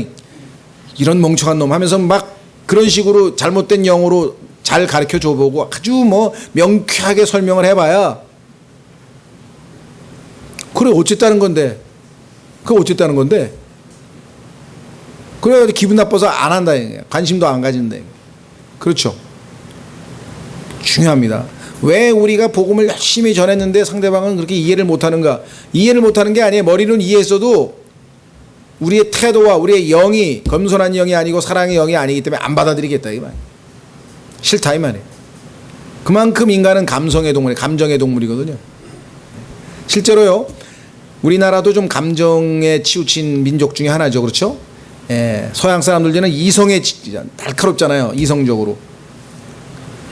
이런 멍청한 놈 하면서 막 그런 식으로 잘못된 영으로 잘 가르쳐 줘보고 아주 뭐 명쾌하게 설명을 해봐야 그래 어쨌다는 건데 그거 어쨌다는 건데 그래가지고 기분 나빠서 안 한다 관심도 안 가진다. 그렇죠. 중요합니다. 왜 우리가 복음을 열심히 전했는데 상대방은 그렇게 이해를 못하는가? 이해를 못하는 게 아니에요. 머리는 이해했어도 우리의 태도와 우리의 영이 겸손한 영이 아니고 사랑의 영이 아니기 때문에 안 받아들이겠다 이 말이에요. 싫다 이 말이에요. 그만큼 인간은 감성의 동물이에요. 감정의 동물이거든요. 실제로요. 우리나라도 좀 감정에 치우친 민족 중에 하나죠. 그렇죠? 예, 서양 사람들들은 이성에 날카롭잖아요. 이성적으로.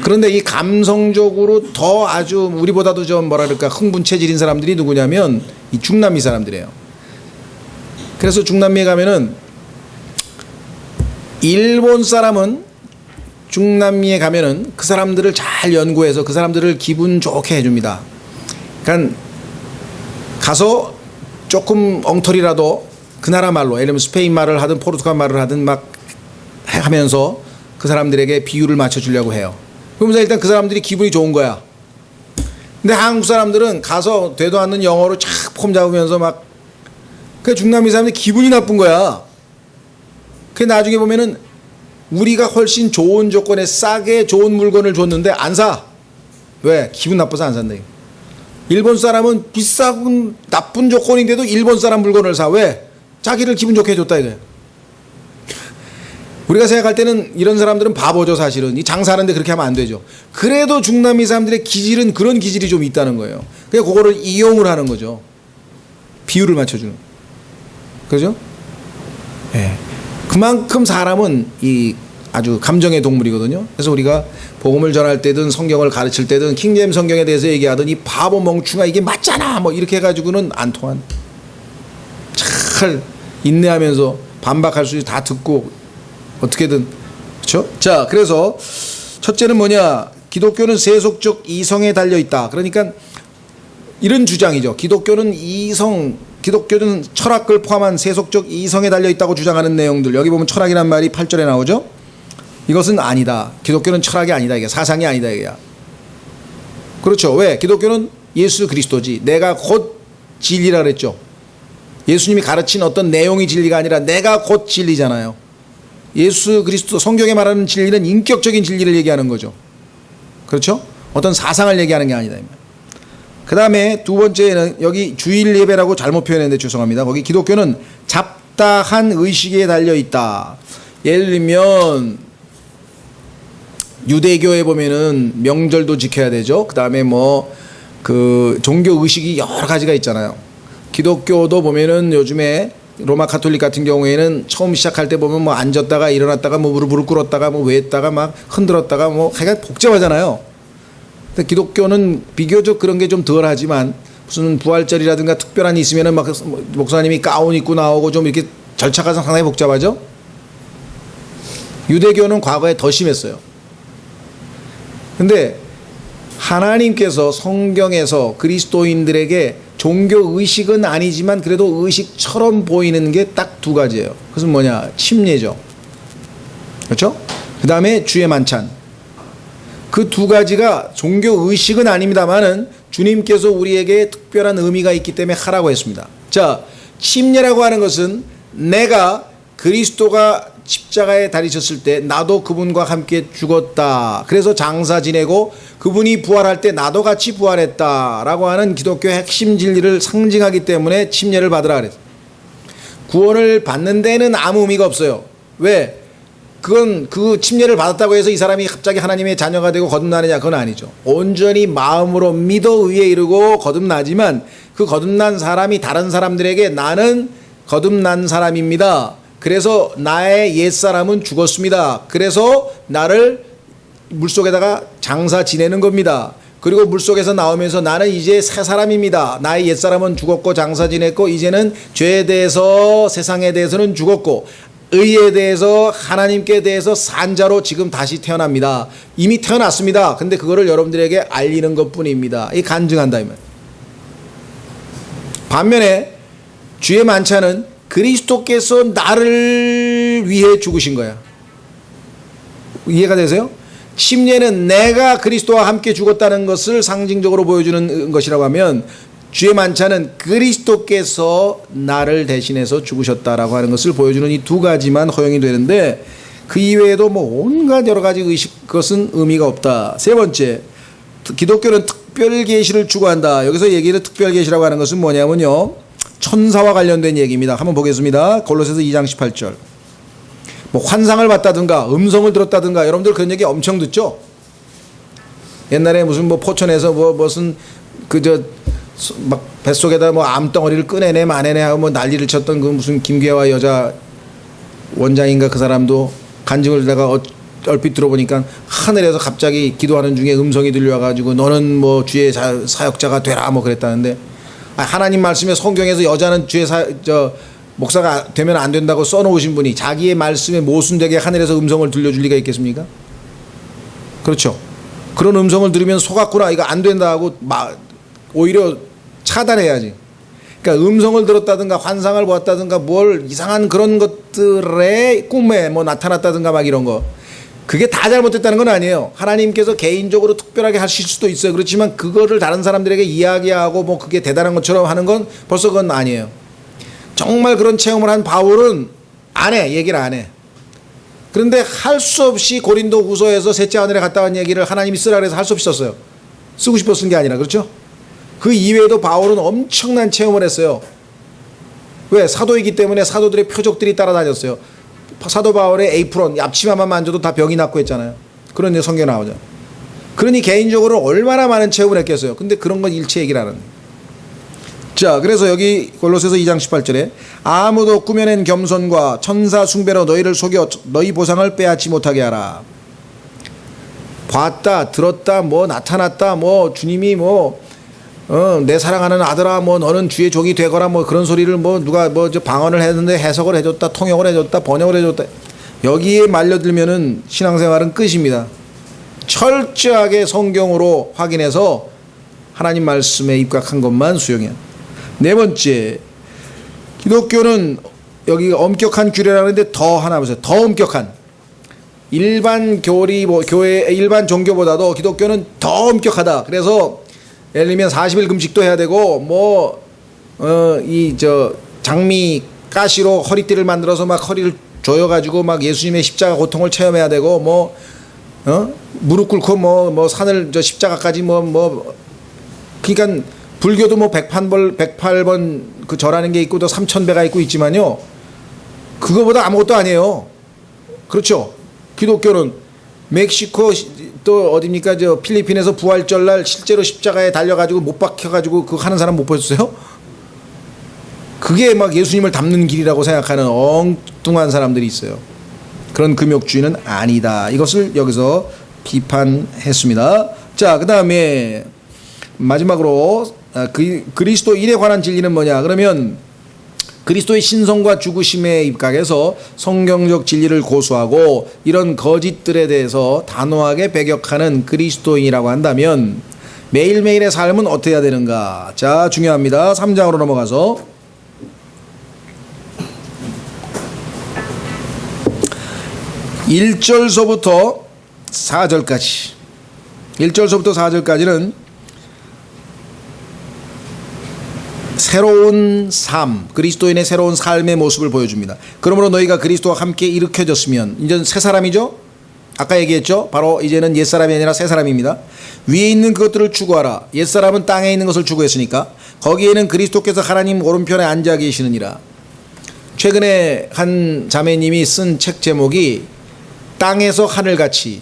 그런데 이 감성적으로 더 아주 우리보다도 좀 뭐라 그럴까 흥분 체질인 사람들이 누구냐면 이 중남미 사람들이에요. 그래서 중남미에 가면은 일본 사람은 중남미에 가면은 그 사람들을 잘 연구해서 그 사람들을 기분 좋게 해줍니다. 그러니까 가서 조금 엉터리라도 그 나라 말로 예를 들면 스페인 말을 하든 포르투갈 말을 하든 막 하면서 그 사람들에게 비유를 맞춰주려고 해요. 그러면서 일단 그 사람들이 기분이 좋은 거야. 근데 한국 사람들은 가서 되도 않는 영어로 착 폼 잡으면서 막 그 중남미 사람들이 기분이 나쁜 거야. 그 나중에 보면은 우리가 훨씬 좋은 조건에 싸게 좋은 물건을 줬는데 안 사. 왜? 기분 나빠서 안 산다. 일본 사람은 비싸고 나쁜 조건인데도 일본 사람 물건을 사. 왜? 자기를 기분 좋게 해줬다 이거야. 우리가 생각할 때는 이런 사람들은 바보죠 사실은. 이 장사하는데 그렇게 하면 안 되죠. 그래도 중남미 사람들의 기질은 그런 기질이 좀 있다는 거예요. 그냥 그거를 이용을 하는 거죠. 비유를 맞춰주는. 그죠? 예. 네. 그만큼 사람은 이 아주 감정의 동물이거든요. 그래서 우리가 복음을 전할 때든 성경을 가르칠 때든 킹제임스 성경에 대해서 얘기하던 이 바보 멍충아 이게 맞잖아 뭐 이렇게 해가지고는 안 통한. 잘 인내하면서 반박할 수 있어 다 듣고 어떻게든 그렇죠? 자, 그래서 첫째는 뭐냐? 기독교는 세속적 이성에 달려 있다. 그러니까 이런 주장이죠. 기독교는 이성 기독교는 철학을 포함한 세속적 이성에 달려있다고 주장하는 내용들, 여기 보면 철학이란 말이 8절에 나오죠. 이것은 아니다. 기독교는 철학이 아니다. 이게 사상이 아니다. 이게. 그렇죠. 왜? 기독교는 예수 그리스도지. 내가 곧 진리라 그랬죠. 예수님이 가르친 어떤 내용이 진리가 아니라 내가 곧 진리잖아요. 예수 그리스도, 성경에 말하는 진리는 인격적인 진리를 얘기하는 거죠. 그렇죠? 어떤 사상을 얘기하는 게 아니다. 그 다음에 두 번째는 여기 주일 예배라고 잘못 표현했는데 죄송합니다. 거기 기독교는 잡다한 의식에 달려있다. 예를 들면 유대교에 보면은 명절도 지켜야 되죠. 그 다음에 뭐 그 종교 의식이 여러 가지가 있잖아요. 기독교도 보면은 요즘에 로마 가톨릭 같은 경우에는 처음 시작할 때 보면 뭐 앉았다가 일어났다가 뭐 무릎 꿇었다가 뭐 외했다가 막 흔들었다가 뭐 하여간 복잡하잖아요. 근데 기독교는 비교적 그런 게 좀 덜 하지만 무슨 부활절이라든가 특별한 일 있으면은 막 목사님이 가운 입고 나오고 좀 이렇게 절차가 상당히 복잡하죠. 유대교는 과거에 더 심했어요. 근데 하나님께서 성경에서 그리스도인들에게 종교 의식은 아니지만 그래도 의식처럼 보이는 게 딱 두 가지예요. 그것은 뭐냐? 침례죠. 그렇죠? 그 다음에 주의 만찬. 그 두 가지가 종교 의식은 아닙니다만은 주님께서 우리에게 특별한 의미가 있기 때문에 하라고 했습니다. 자, 침례라고 하는 것은 내가 그리스도가 십자가에 달리셨을 때 나도 그분과 함께 죽었다. 그래서 장사 지내고 그분이 부활할 때 나도 같이 부활했다라고 하는 기독교의 핵심 진리를 상징하기 때문에 침례를 받으라 그랬어요. 구원을 받는 데는 아무 의미가 없어요. 왜? 그건 그 침례를 받았다고 해서 이 사람이 갑자기 하나님의 자녀가 되고 거듭나느냐? 그건 아니죠. 온전히 마음으로 믿어 의에 이르고 거듭나지만 그 거듭난 사람이 다른 사람들에게 나는 거듭난 사람입니다. 그래서 나의 옛사람은 죽었습니다. 그래서 나를 물속에다가 장사 지내는 겁니다. 그리고 물속에서 나오면서 나는 이제 새 사람입니다. 나의 옛사람은 죽었고 장사 지냈고 이제는 죄에 대해서 세상에 대해서는 죽었고 의에 대해서 하나님께 대해서 산자로 지금 다시 태어납니다. 이미 태어났습니다. 근데 그거를 여러분들에게 알리는 것뿐입니다. 이 간증한다 이 말. 반면에 주의 만찬은 그리스도께서 나를 위해 죽으신 거야. 이해가 되세요? 침례는 내가 그리스도와 함께 죽었다는 것을 상징적으로 보여주는 것이라고 하면 주의 만찬은 그리스도께서 나를 대신해서 죽으셨다라고 하는 것을 보여주는 이 두 가지만 허용이 되는데 그 이외에도 뭐 온갖 여러 가지 의식, 그것은 의미가 없다. 세 번째, 기독교는 특별 계시를 추구한다. 여기서 얘기를 특별 계시라고 하는 것은 뭐냐면요, 천사와 관련된 얘기입니다. 한번 보겠습니다. 골로새서 2장 18절. 뭐 환상을 봤다든가 음성을 들었다든가 여러분들 그런 얘기 엄청 듣죠? 옛날에 무슨 뭐 포천에서 뭐 무슨 그저 막 뱃속에다 뭐 암덩어리를 꺼내내 마내내 하고 뭐 난리를 쳤던 그 무슨 김계화 여자 원장인가 그 사람도 간증을 다가 얼핏 들어보니까 하늘에서 갑자기 기도하는 중에 음성이 들려와가지고 너는 뭐 주의 사역자가 되라 뭐 그랬다는데, 하나님 말씀에 성경에서 여자는 주의 목사가 되면 안 된다고 써놓으신 분이 자기의 말씀에 모순되게 하늘에서 음성을 들려줄 리가 있겠습니까? 그렇죠. 그런 음성을 들으면 속았구나 이거 안 된다 하고 오히려 차단해야지. 그러니까 음성을 들었다든가 환상을 보았다든가 뭘 이상한 그런 것들의 꿈에 뭐 나타났다든가 막 이런 거, 그게 다 잘못됐다는 건 아니에요. 하나님께서 개인적으로 특별하게 하실 수도 있어요. 그렇지만 그거를 다른 사람들에게 이야기하고 뭐 그게 대단한 것처럼 하는 건 벌써 그건 아니에요. 정말 그런 체험을 한 바울은 안 해. 얘기를 안 해. 그런데 할 수 없이 고린도 후서에서 셋째 하늘에 갔다 온 얘기를 하나님이 쓰라 그래서 할 수 없이 썼어요. 쓰고 싶어 쓴 게 아니라. 그렇죠? 그 이외에도 바울은 엄청난 체험을 했어요. 왜? 사도이기 때문에 사도들의 표적들이 따라다녔어요. 사도 바울의 에이프론, 앞치마만 만져도 다 병이 낫고 했잖아요. 그런 성경에 나오죠. 그러니 개인적으로 얼마나 많은 체험을 했겠어요. 근데 그런 건 일체 얘기를 안 합니다. 자, 그래서 여기 골로새서 2장 18절에 아무도 꾸며낸 겸손과 천사 숭배로 너희를 속여 너희 보상을 빼앗지 못하게 하라. 봤다, 들었다, 뭐 나타났다, 뭐 주님이 뭐 내 사랑하는 아들아, 뭐 너는 주의 종이 되거라, 뭐 그런 소리를 뭐 누가 뭐 방언을 했는데 해석을 해줬다, 통역을 해줬다, 번역을 해줬다. 여기에 말려들면은 신앙생활은 끝입니다. 철저하게 성경으로 확인해서 하나님 말씀에 입각한 것만 수용해야. 네 번째, 기독교는 여기 엄격한 규례라고 하는데 더 하나 보세요. 더 엄격한. 일반 교회, 일반 종교보다도 기독교는 더 엄격하다. 그래서 예를 들면 40일 금식도 해야 되고, 장미 가시로 허리띠를 만들어서 막 허리를 조여가지고 막 예수님의 십자가 고통을 체험해야 되고, 무릎 꿇고 산을 십자가까지 그러니까 불교도 108번 그 절하는 게 있고 또 3000배가 있고 있지만요. 그거보다 아무것도 아니에요. 그렇죠? 기독교는 멕시코 또 어딥니까? 필리핀에서 부활절날 실제로 십자가에 달려가지고 못 박혀가지고 그거 하는 사람 못 보셨어요? 그게 막 예수님을 닮는 길이라고 생각하는 엉뚱한 사람들이 있어요. 그런 금욕주의는 아니다. 이것을 여기서 비판했습니다. 자, 그 다음에 마지막으로 그리스도인에 관한 진리는 뭐냐? 그러면 그리스도의 신성과 죽으심에 입각해서 성경적 진리를 고수하고 이런 거짓들에 대해서 단호하게 배격하는 그리스도인이라고 한다면 매일매일의 삶은 어떻게 해야 되는가? 자, 중요합니다. 3장으로 넘어가서 1절서부터 4절까지 1절서부터 4절까지는 새로운 삶, 그리스도인의 새로운 삶의 모습을 보여줍니다. 그러므로 너희가 그리스도와 함께 일으켜졌으면 이제는 새 사람이죠. 아까 얘기했죠. 바로 이제는 옛사람이 아니라 새 사람입니다. 위에 있는 그것들을 추구하라. 옛사람은 땅에 있는 것을 추구했으니까 거기에는 그리스도께서 하나님 오른편에 앉아 계시느니라. 최근에 한 자매님이 쓴 책 제목이 땅에서 하늘같이,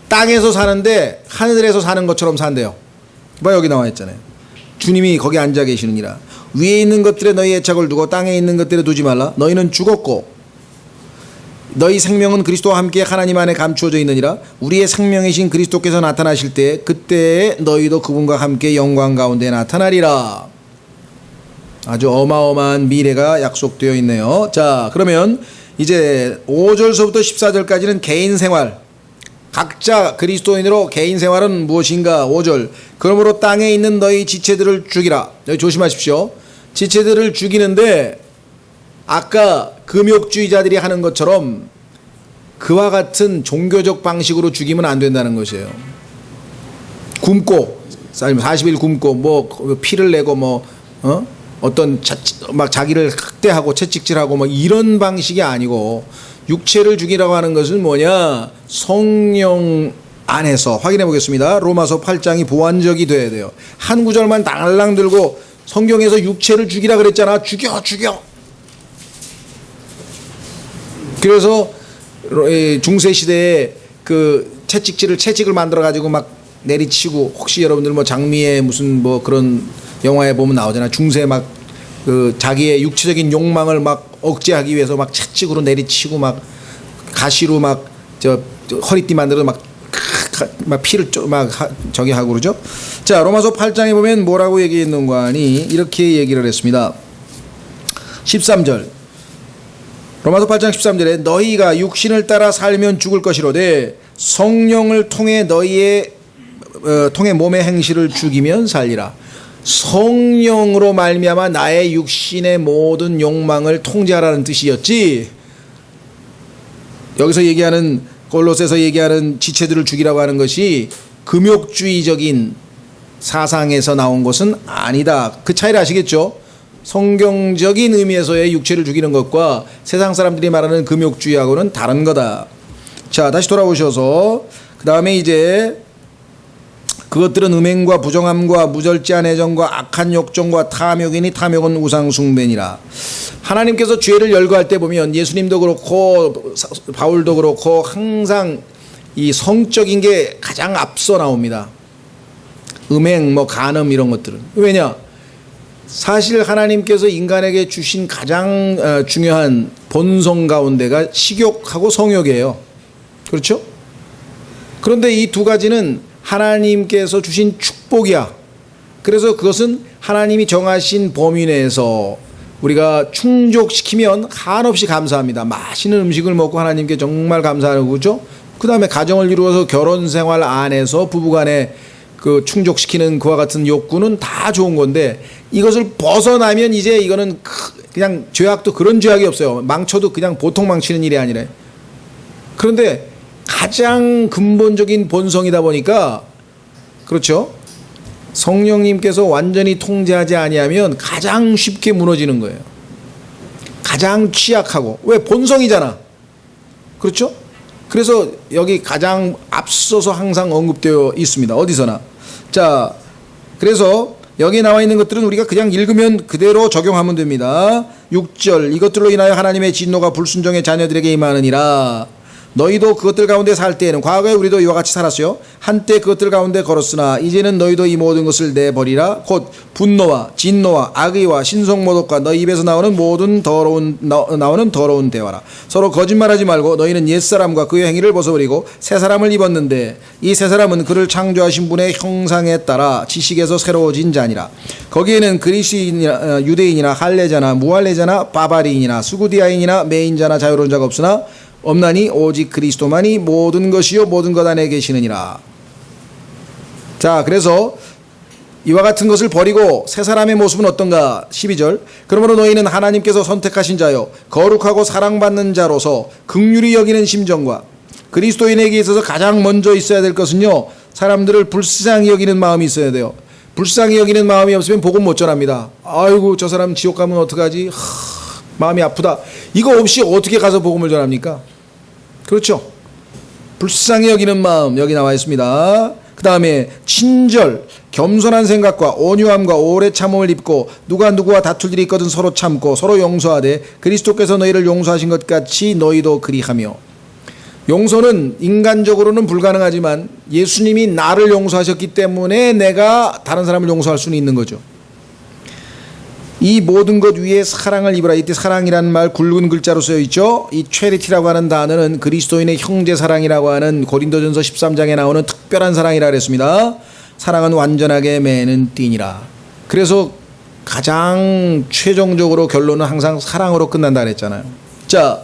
땅에서 사는데 하늘에서 사는 것처럼 산대요. 뭐 여기 나와 있잖아요. 주님이 거기 앉아 계시느니라. 위에 있는 것들에 너희 애착을 두고 땅에 있는 것들에 두지 말라. 너희는 죽었고 너희 생명은 그리스도와 함께 하나님 안에 감추어져 있느니라. 우리의 생명이신 그리스도께서 나타나실 때 그때에 너희도 그분과 함께 영광 가운데 나타나리라. 아주 어마어마한 미래가 약속되어 있네요. 자, 그러면 이제 5절서부터 14절까지는 개인 생활, 각자 그리스도인으로 개인 생활은 무엇인가. 5절, 그러므로 땅에 있는 너희 지체들을 죽이라. 여기 조심하십시오. 지체들을 죽이는데 아까 금욕주의자들이 하는 것처럼 그와 같은 종교적 방식으로 죽이면 안 된다는 것이에요. 굶고 40일 굶고 피를 내고 어떤 막 자기를 학대하고 채찍질하고 이런 방식이 아니고, 육체를 죽이라고 하는 것은 뭐냐? 성령 안에서. 확인해 보겠습니다. 로마서 8장이 보완적이 돼야 돼요. 한 구절만 달랑 들고 성경에서 육체를 죽이라 그랬잖아. 죽여. 그래서 중세시대에 그 채찍을 만들어 가지고 막 내리치고, 혹시 여러분들 장미의 무슨 그런 영화에 보면 나오잖아. 중세 그 자기의 육체적인 욕망을 막 억제하기 위해서 막 채찍으로 내리치고 막 가시로 허리띠 만들어서 막 피를 저기 하고 그러죠. 자, 로마서 8장에 보면 뭐라고 얘기했는가 하니 이렇게 얘기를 했습니다. 13절. 로마서 8장 13절에 너희가 육신을 따라 살면 죽을 것이로되 성령을 통해 통해 몸의 행실을 죽이면 살리라. 성령으로 말미암아 나의 육신의 모든 욕망을 통제하라는 뜻이었지. 여기서 얘기하는, 골로새서 얘기하는 지체들을 죽이라고 하는 것이 금욕주의적인 사상에서 나온 것은 아니다. 그 차이를 아시겠죠? 성경적인 의미에서의 육체를 죽이는 것과 세상 사람들이 말하는 금욕주의하고는 다른 거다. 자, 다시 돌아오셔서 그 다음에 이제 그것들은 음행과 부정함과 무절제한 애정과 악한 욕정과 탐욕이니 탐욕은 우상숭배니라. 하나님께서 죄를 열거할 때 보면 예수님도 그렇고 바울도 그렇고 항상 이 성적인 게 가장 앞서 나옵니다. 음행, 간음 이런 것들은. 왜냐? 사실 하나님께서 인간에게 주신 가장 중요한 본성 가운데가 식욕하고 성욕이에요. 그렇죠? 그런데 이 두 가지는 하나님께서 주신 축복이야. 그래서 그것은 하나님이 정하신 범위 내에서 우리가 충족시키면 한없이 감사합니다. 맛있는 음식을 먹고 하나님께 정말 감사하는 거죠. 그 다음에 가정을 이루어서 결혼 생활 안에서 부부간에 그 충족시키는 그와 같은 욕구는 다 좋은 건데, 이것을 벗어나면 이제 이거는 그냥 죄악도 그런 죄악이 없어요. 망쳐도 그냥 보통 망치는 일이 아니래. 그런데 가장 근본적인 본성이다 보니까 그렇죠. 성령님께서 완전히 통제하지 아니하면 가장 쉽게 무너지는 거예요. 가장 취약하고. 왜? 본성이잖아. 그렇죠? 그래서 여기 가장 앞서서 항상 언급되어 있습니다. 어디서나. 자, 그래서 여기 나와 있는 것들은 우리가 그냥 읽으면 그대로 적용하면 됩니다. 6절, 이것들로 인하여 하나님의 진노가 불순종의 자녀들에게 임하느니라. 너희도 그것들 가운데 살 때에는, 과거에 우리도 이와 같이 살았어요. 한때 그것들 가운데 걸었으나 이제는 너희도 이 모든 것을 내버리라. 곧 분노와 진노와 악의와 신성모독과 너희 입에서 나오는 모든 나오는 더러운 대화라. 서로 거짓말하지 말고 너희는 옛사람과 그의 행위를 벗어버리고 새 사람을 입었는데 이 새 사람은 그를 창조하신 분의 형상에 따라 지식에서 새로워진 자니라. 거기에는 그리스인이나 유대인이나 할례자나 무할례자나 바바리인이나 수구디아인이나 매인자나 자유로운 자가 없나니 오직 그리스도만이 모든 것이요 모든 것 안에 계시느니라. 자, 그래서 이와 같은 것을 버리고 새 사람의 모습은 어떤가? 12절, 그러므로 너희는 하나님께서 선택하신 자요 거룩하고 사랑받는 자로서 긍휼히 여기는 심정과, 그리스도인에게 있어서 가장 먼저 있어야 될 것은요, 사람들을 불쌍히 여기는 마음이 있어야 돼요. 불쌍히 여기는 마음이 없으면 복음 못 전합니다. 아이고 저 사람 지옥 가면 어떡하지? 마음이 아프다. 이거 없이 어떻게 가서 복음을 전합니까? 그렇죠? 불쌍히 여기는 마음 여기 나와 있습니다. 그 다음에 친절, 겸손한 생각과 온유함과 오래 참음을 입고 누가 누구와 다툴 일이 있거든 서로 참고 서로 용서하되 그리스도께서 너희를 용서하신 것 같이 너희도 그리하며. 용서는 인간적으로는 불가능하지만 예수님이 나를 용서하셨기 때문에 내가 다른 사람을 용서할 수는 있는 거죠. 이 모든 것 위에 사랑을 입으라. 이때 사랑이라는 말 굵은 글자로 쓰여 있죠. 이 체리티라고 하는 단어는 그리스도인의 형제 사랑이라고 하는 고린도전서 13장에 나오는 특별한 사랑이라 그랬습니다. 사랑은 완전하게 매는 띠니라. 그래서 가장 최종적으로 결론은 항상 사랑으로 끝난다 그랬잖아요. 자,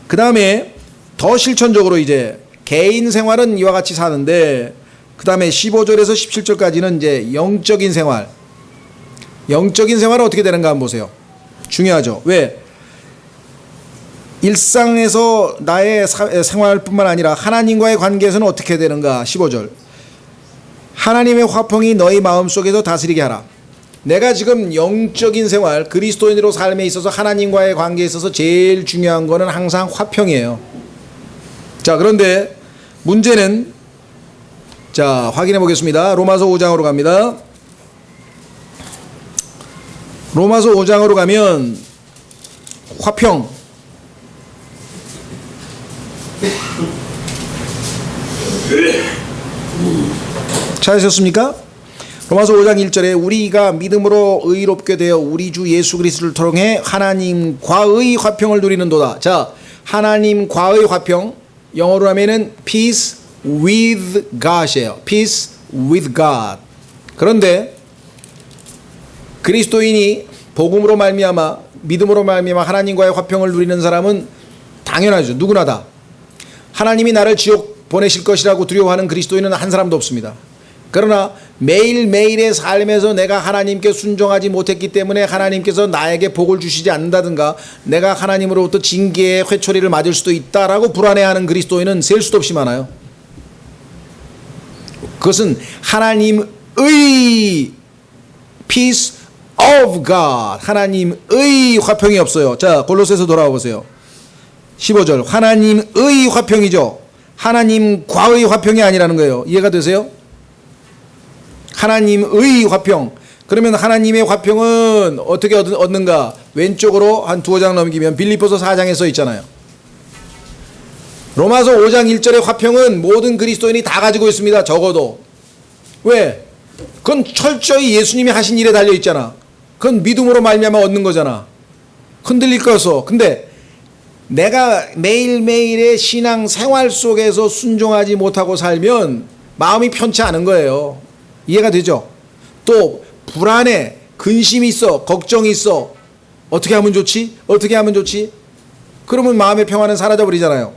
그 다음에 더 실천적으로 이제 개인 생활은 이와 같이 사는데, 그 다음에 15절에서 17절까지는 이제 영적인 생활. 영적인 생활은 어떻게 되는가 한번 보세요. 중요하죠. 왜? 일상에서 나의 생활뿐만 아니라 하나님과의 관계에서는 어떻게 되는가. 15절, 하나님의 화평이 너희 마음속에서 다스리게 하라. 내가 지금 영적인 생활, 그리스도인으로 삶에 있어서 하나님과의 관계에 있어서 제일 중요한 거는 항상 화평이에요. 자, 그런데 문제는, 자, 확인해 보겠습니다. 로마서 5장으로 갑니다. 로마서 5장으로 가면 화평, 찾으셨습니까? 로마서 5장 1절에 우리가 믿음으로 의롭게 되어 우리 주 예수 그리스도를 통해 하나님과의 화평을 누리는도다. 자, 하나님과의 화평, 영어로 하면은 peace with God이에요. peace with God. 그런데 그리스도인이 복음으로 말미암아, 믿음으로 말미암아 하나님과의 화평을 누리는 사람은 당연하죠. 누구나 다. 하나님이 나를 지옥 보내실 것이라고 두려워하는 그리스도인은 한 사람도 없습니다. 그러나 매일매일의 삶에서 내가 하나님께 순종하지 못했기 때문에 하나님께서 나에게 복을 주시지 않는다든가 내가 하나님으로부터 징계의 회초리를 맞을 수도 있다라고 불안해하는 그리스도인은 셀 수도 없이 많아요. 그것은 하나님의 peace of God, 하나님의 화평이 없어요. 자, 골로새서 돌아와 보세요. 15절, 하나님의 화평이죠. 하나님과의 화평이 아니라는 거예요. 이해가 되세요? 하나님의 화평. 그러면 하나님의 화평은 어떻게 얻는가? 왼쪽으로 한 두어 장 넘기면 빌립보서 4장에 써 있잖아요. 로마서 5장 1절의 화평은 모든 그리스도인이 다 가지고 있습니다. 적어도. 왜? 그건 철저히 예수님이 하신 일에 달려 있잖아. 그건 믿음으로 말미암아 얻는 거잖아. 흔들릴 거서. 근데 내가 매일매일의 신앙 생활 속에서 순종하지 못하고 살면 마음이 편치 않은 거예요. 이해가 되죠? 또 불안해, 근심이 있어, 걱정이 있어. 어떻게 하면 좋지? 어떻게 하면 좋지? 그러면 마음의 평안은 사라져버리잖아요.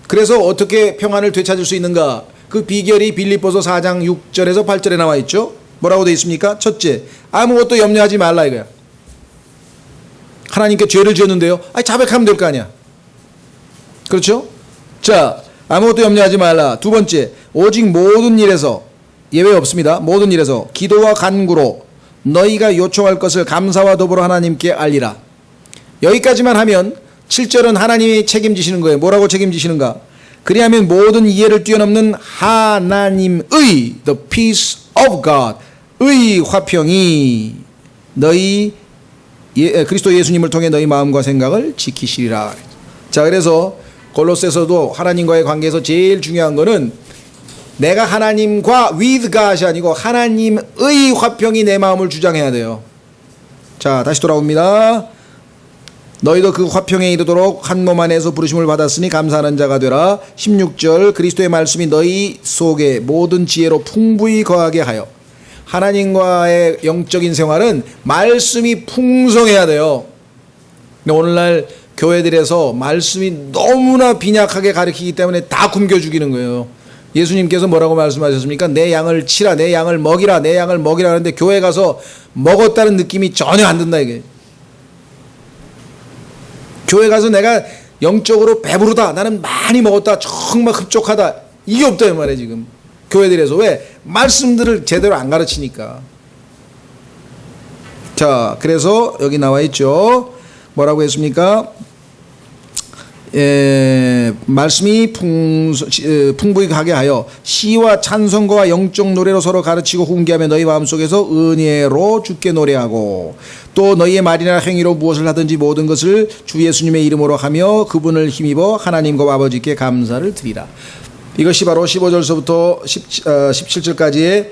그래서 어떻게 평안을 되찾을 수 있는가? 그 비결이 빌립보서 4장 6절에서 8절에 나와 있죠. 뭐라고 되어 있습니까? 첫째, 아무것도 염려하지 말라 이거야. 하나님께 죄를 지었는데요. 자백하면 될 거 아니야. 그렇죠? 자, 아무것도 염려하지 말라. 두 번째, 오직 모든 일에서, 예외 없습니다. 모든 일에서 기도와 간구로 너희가 요청할 것을 감사와 더불어 하나님께 알리라. 여기까지만 하면 7절은 하나님이 책임지시는 거예요. 뭐라고 책임지시는가? 그리하면 모든 이해를 뛰어넘는 하나님의 the peace of God 의 화평이 너희 그리스도 예수님을 통해 너희 마음과 생각을 지키시리라. 자, 그래서 골로새서도 하나님과의 관계에서 제일 중요한 거는 내가 하나님과 with God이 아니고 하나님의 화평이 내 마음을 주장해야 돼요. 자, 다시 돌아옵니다. 너희도 그 화평에 이르도록 한 몸 안에서 부르심을 받았으니 감사하는 자가 되라. 16절 그리스도의 말씀이 너희 속에 모든 지혜로 풍부히 거하게 하여. 하나님과의 영적인 생활은 말씀이 풍성해야 돼요. 오늘날 교회들에서 말씀이 너무나 빈약하게 가르치기 때문에 다 굶겨 죽이는 거예요. 예수님께서 뭐라고 말씀하셨습니까? 내 양을 치라, 내 양을 먹이라, 내 양을 먹이라 하는데 교회 가서 먹었다는 느낌이 전혀 안 든다 이게. 교회 가서 내가 영적으로 배부르다, 나는 많이 먹었다, 정말 흡족하다, 이게 없다 이 말이에요 지금 교회들에서. 왜? 말씀들을 제대로 안 가르치니까. 자, 그래서 여기 나와 있죠. 뭐라고 했습니까? 말씀이 풍부히 하게 하여 시와 찬송가와 영적 노래로 서로 가르치고 훈계하며 너희 마음속에서 은혜로 주께 노래하고 또 너희의 말이나 행위로 무엇을 하든지 모든 것을 주 예수님의 이름으로 하며 그분을 힘입어 하나님과 아버지께 감사를 드리라. 이것이 바로 15절서부터 17절까지의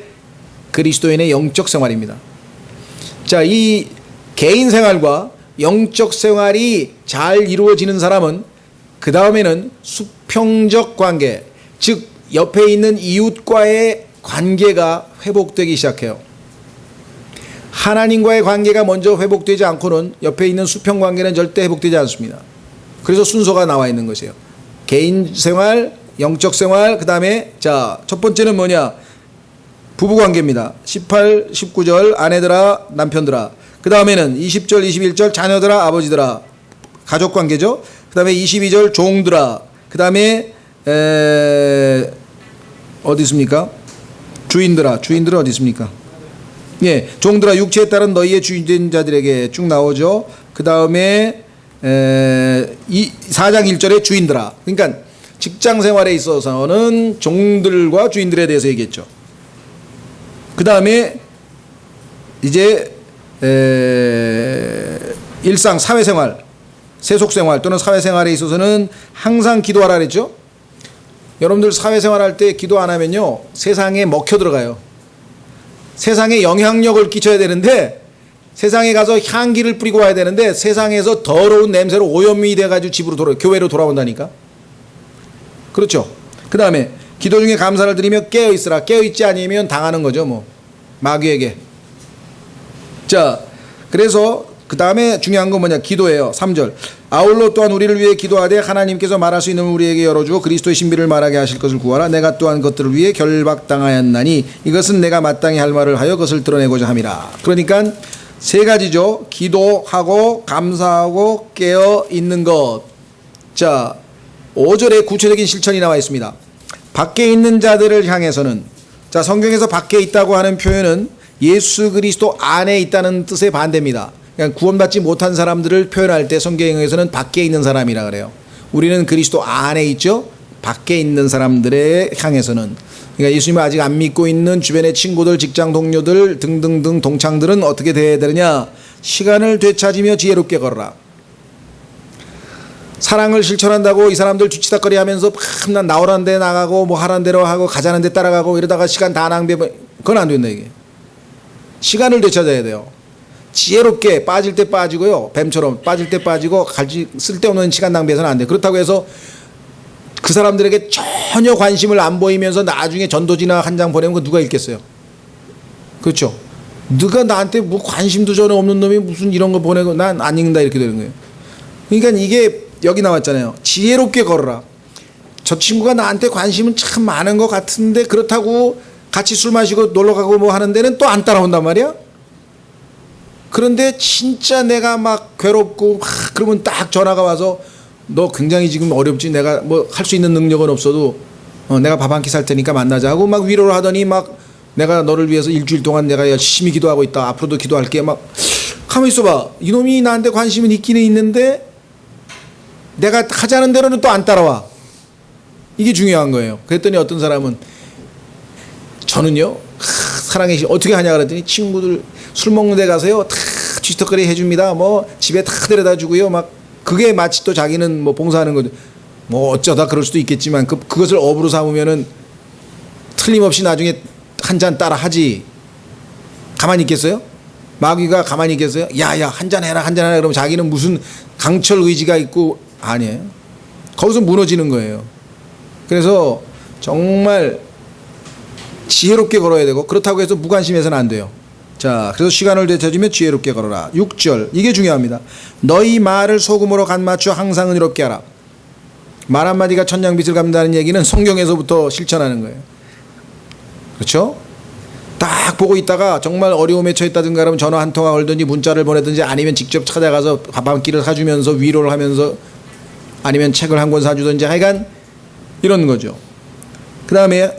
그리스도인의 영적 생활입니다. 자, 이 개인 생활과 영적 생활이 잘 이루어지는 사람은 그 다음에는 수평적 관계, 즉 옆에 있는 이웃과의 관계가 회복되기 시작해요. 하나님과의 관계가 먼저 회복되지 않고는 옆에 있는 수평 관계는 절대 회복되지 않습니다. 그래서 순서가 나와 있는 것이에요. 개인 생활, 영적 생활, 그 다음에 자, 첫 번째는 뭐냐? 부부 관계입니다. 18, 19절 아내들아 남편들아. 그 다음에는 20절, 21절 자녀들아 아버지들아. 가족 관계죠. 그 다음에 22절 종들아. 그 다음에 어디 있습니까? 주인들아. 주인들은 어디 있습니까? 예, 종들아 육체에 따른 너희의 주인된 자들에게 쭉 나오죠. 그 다음에 4장 1절에 주인들아. 그러니까 직장 생활에 있어서는 종들과 주인들에 대해서 얘기했죠. 그 다음에 이제 일상 사회생활, 세속생활 또는 사회생활에 있어서는 항상 기도하라 그랬죠. 여러분들 사회생활할 때 기도 안 하면요 세상에 먹혀 들어가요. 세상에 영향력을 끼쳐야 되는데, 세상에 가서 향기를 뿌리고 와야 되는데 세상에서 더러운 냄새로 오염이 돼가지고 집으로 교회로 돌아온다니까. 그렇죠. 그 다음에 기도 중에 감사를 드리며 깨어있으라. 깨어있지 아니면 당하는 거죠 뭐 마귀에게. 자, 그래서 그 다음에 중요한 건 뭐냐? 기도예요. 3절 아울러 또한 우리를 위해 기도하되 하나님께서 말할 수 있는 우리에게 열어주어 그리스도의 신비를 말하게 하실 것을 구하라. 내가 또한 그것들을 위해 결박당하였나니 이것은 내가 마땅히 할 말을 하여 그것을 드러내고자 함이라. 그러니까 세 가지죠. 기도하고 감사하고 깨어있는 것. 자, 5절에 구체적인 실천이 나와 있습니다. 밖에 있는 자들을 향해서는, 자, 성경에서 밖에 있다고 하는 표현은 예수 그리스도 안에 있다는 뜻의 반대입니다. 그냥 구원받지 못한 사람들을 표현할 때 성경에서는 밖에 있는 사람이라 그래요. 우리는 그리스도 안에 있죠. 밖에 있는 사람들에 향해서는, 그러니까 예수님을 아직 안 믿고 있는 주변의 친구들, 직장 동료들 등등등 동창들은 어떻게 돼야 되느냐? 시간을 되찾으며 지혜롭게 걸어라. 사랑을 실천한다고 이 사람들 뒤치다거리 하면서 난 나오라는 데 나가고 뭐 하라는 대로 하고 가자는 데 따라가고 이러다가 시간 다 낭비해. 그건 안 된다 이게. 시간을 되찾아야 돼요. 지혜롭게 빠질 때 빠지고요. 뱀처럼 빠질 때 빠지고 쓸데없는 시간 낭비해서는 안 돼요. 그렇다고 해서 그 사람들에게 전혀 관심을 안 보이면서 나중에 전도지나 한 장 보내면 누가 읽겠어요? 그렇죠. 누가 나한테 뭐 관심도 전혀 없는 놈이 무슨 이런 거 보내고 난 안 읽는다 이렇게 되는 거예요. 그러니까 이게 여기 나왔잖아요. 지혜롭게 걸어라. 저 친구가 나한테 관심은 참 많은 것 같은데 그렇다고 같이 술 마시고 놀러 가고 뭐 하는 데는 또 안 따라온단 말이야. 그런데 진짜 내가 막 괴롭고 막 그러면 딱 전화가 와서 너 굉장히 지금 어렵지, 내가 뭐 할 수 있는 능력은 없어도 내가 밥 한 끼 살 테니까 만나자 하고 막 위로를 하더니 막 내가 너를 위해서 일주일 동안 내가 열심히 기도하고 있다, 앞으로도 기도할게, 막 가만히 있어봐. 이놈이 나한테 관심은 있기는 있는데 내가 하자는 대로는 또 안 따라와. 이게 중요한 거예요. 그랬더니 어떤 사람은 저는요 사랑의 시 어떻게 하냐 그랬더니 친구들 술 먹는 데 가서요 다 뒤척거리 해줍니다. 뭐 집에 다 데려다 주고요. 막 그게 마치 또 자기는 뭐 봉사하는 거죠. 뭐 어쩌다 그럴 수도 있겠지만 그것을 업으로 삼으면은 틀림없이 나중에 한 잔 따라 하지. 가만히 있겠어요? 마귀가 가만히 있겠어요? 야야 한 잔 해라, 한 잔 해라. 그러면 자기는 무슨 강철 의지가 있고. 아니에요. 거기서 무너지는 거예요. 그래서 정말 지혜롭게 걸어야 되고, 그렇다고 해서 무관심해서는 안 돼요. 자, 그래서 시간을 되찾으며 지혜롭게 걸어라. 6절, 이게 중요합니다. 너희 말을 소금으로 간 맞추어 항상 은혜롭게 하라. 말 한마디가 천냥빚을 갚는다는 얘기는 성경에서부터 실천하는 거예요. 그렇죠? 딱 보고 있다가 정말 어려움에 처했다든가 그러면 전화 한 통화 걸든지 문자를 보내든지 아니면 직접 찾아가서 밥 한 끼를 사주면서 위로를 하면서 아니면 책을 한 권 사주든지 하여간 이런 거죠. 그 다음에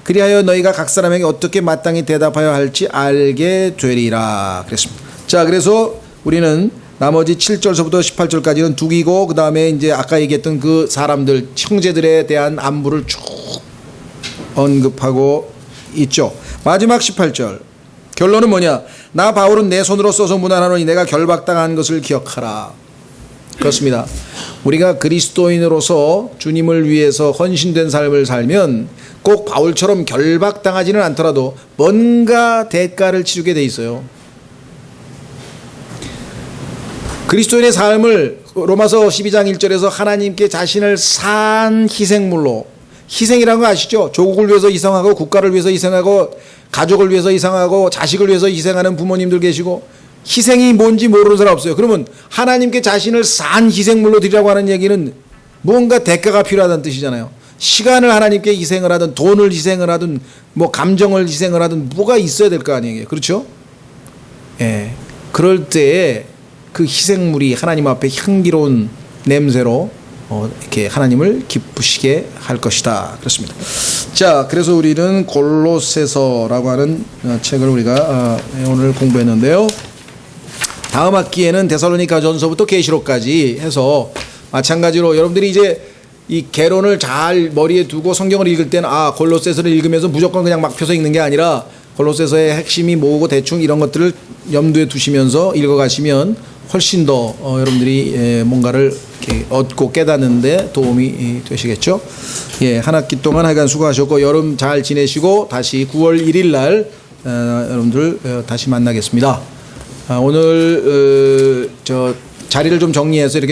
그리하여 너희가 각 사람에게 어떻게 마땅히 대답하여 할지 알게 되리라 그랬습니다. 자, 그래서 우리는 나머지 7절서부터 18절까지는 두기고, 그 다음에 이제 아까 얘기했던 그 사람들 형제들에 대한 안부를 쭉 언급하고 있죠. 마지막 18절 결론은 뭐냐? 나 바울은 내 손으로 써서 문안하노니 내가 결박당한 것을 기억하라. 그렇습니다. 우리가 그리스도인으로서 주님을 위해서 헌신된 삶을 살면 꼭 바울처럼 결박당하지는 않더라도 뭔가 대가를 치르게 돼 있어요. 그리스도인의 삶을 로마서 12장 1절에서 하나님께 자신을 산 희생물로, 희생이라는 거 아시죠? 조국을 위해서 희생하고 국가를 위해서 희생하고 가족을 위해서 희생하고 자식을 위해서 희생하는 부모님들 계시고, 희생이 뭔지 모르는 사람 없어요. 그러면 하나님께 자신을 산 희생물로 드리라고 하는 얘기는 뭔가 대가가 필요하다는 뜻이잖아요. 시간을 하나님께 희생을 하든 돈을 희생을 하든 뭐 감정을 희생을 하든 뭐가 있어야 될 거 아니에요. 그렇죠? 예. 그럴 때에 그 희생물이 하나님 앞에 향기로운 냄새로 이렇게 하나님을 기쁘시게 할 것이다. 그렇습니다. 자, 그래서 우리는 골로새서라고 하는 책을 우리가 오늘 공부했는데요. 다음 학기에는 데살로니가전서부터 계시록까지 해서 마찬가지로 여러분들이 이제 이 개론을 잘 머리에 두고 성경을 읽을 때는 골로새서를 읽으면서 무조건 그냥 막 펴서 읽는 게 아니라 골로새서의 핵심이 뭐고 대충 이런 것들을 염두에 두시면서 읽어가시면 훨씬 더 여러분들이 뭔가를 이렇게 얻고 깨닫는데 도움이 되시겠죠. 예, 한 학기 동안 하여간 수고하셨고 여름 잘 지내시고 다시 9월 1일 날 여러분들 다시 만나겠습니다. 오늘 저 자리를 좀 정리해서 이렇게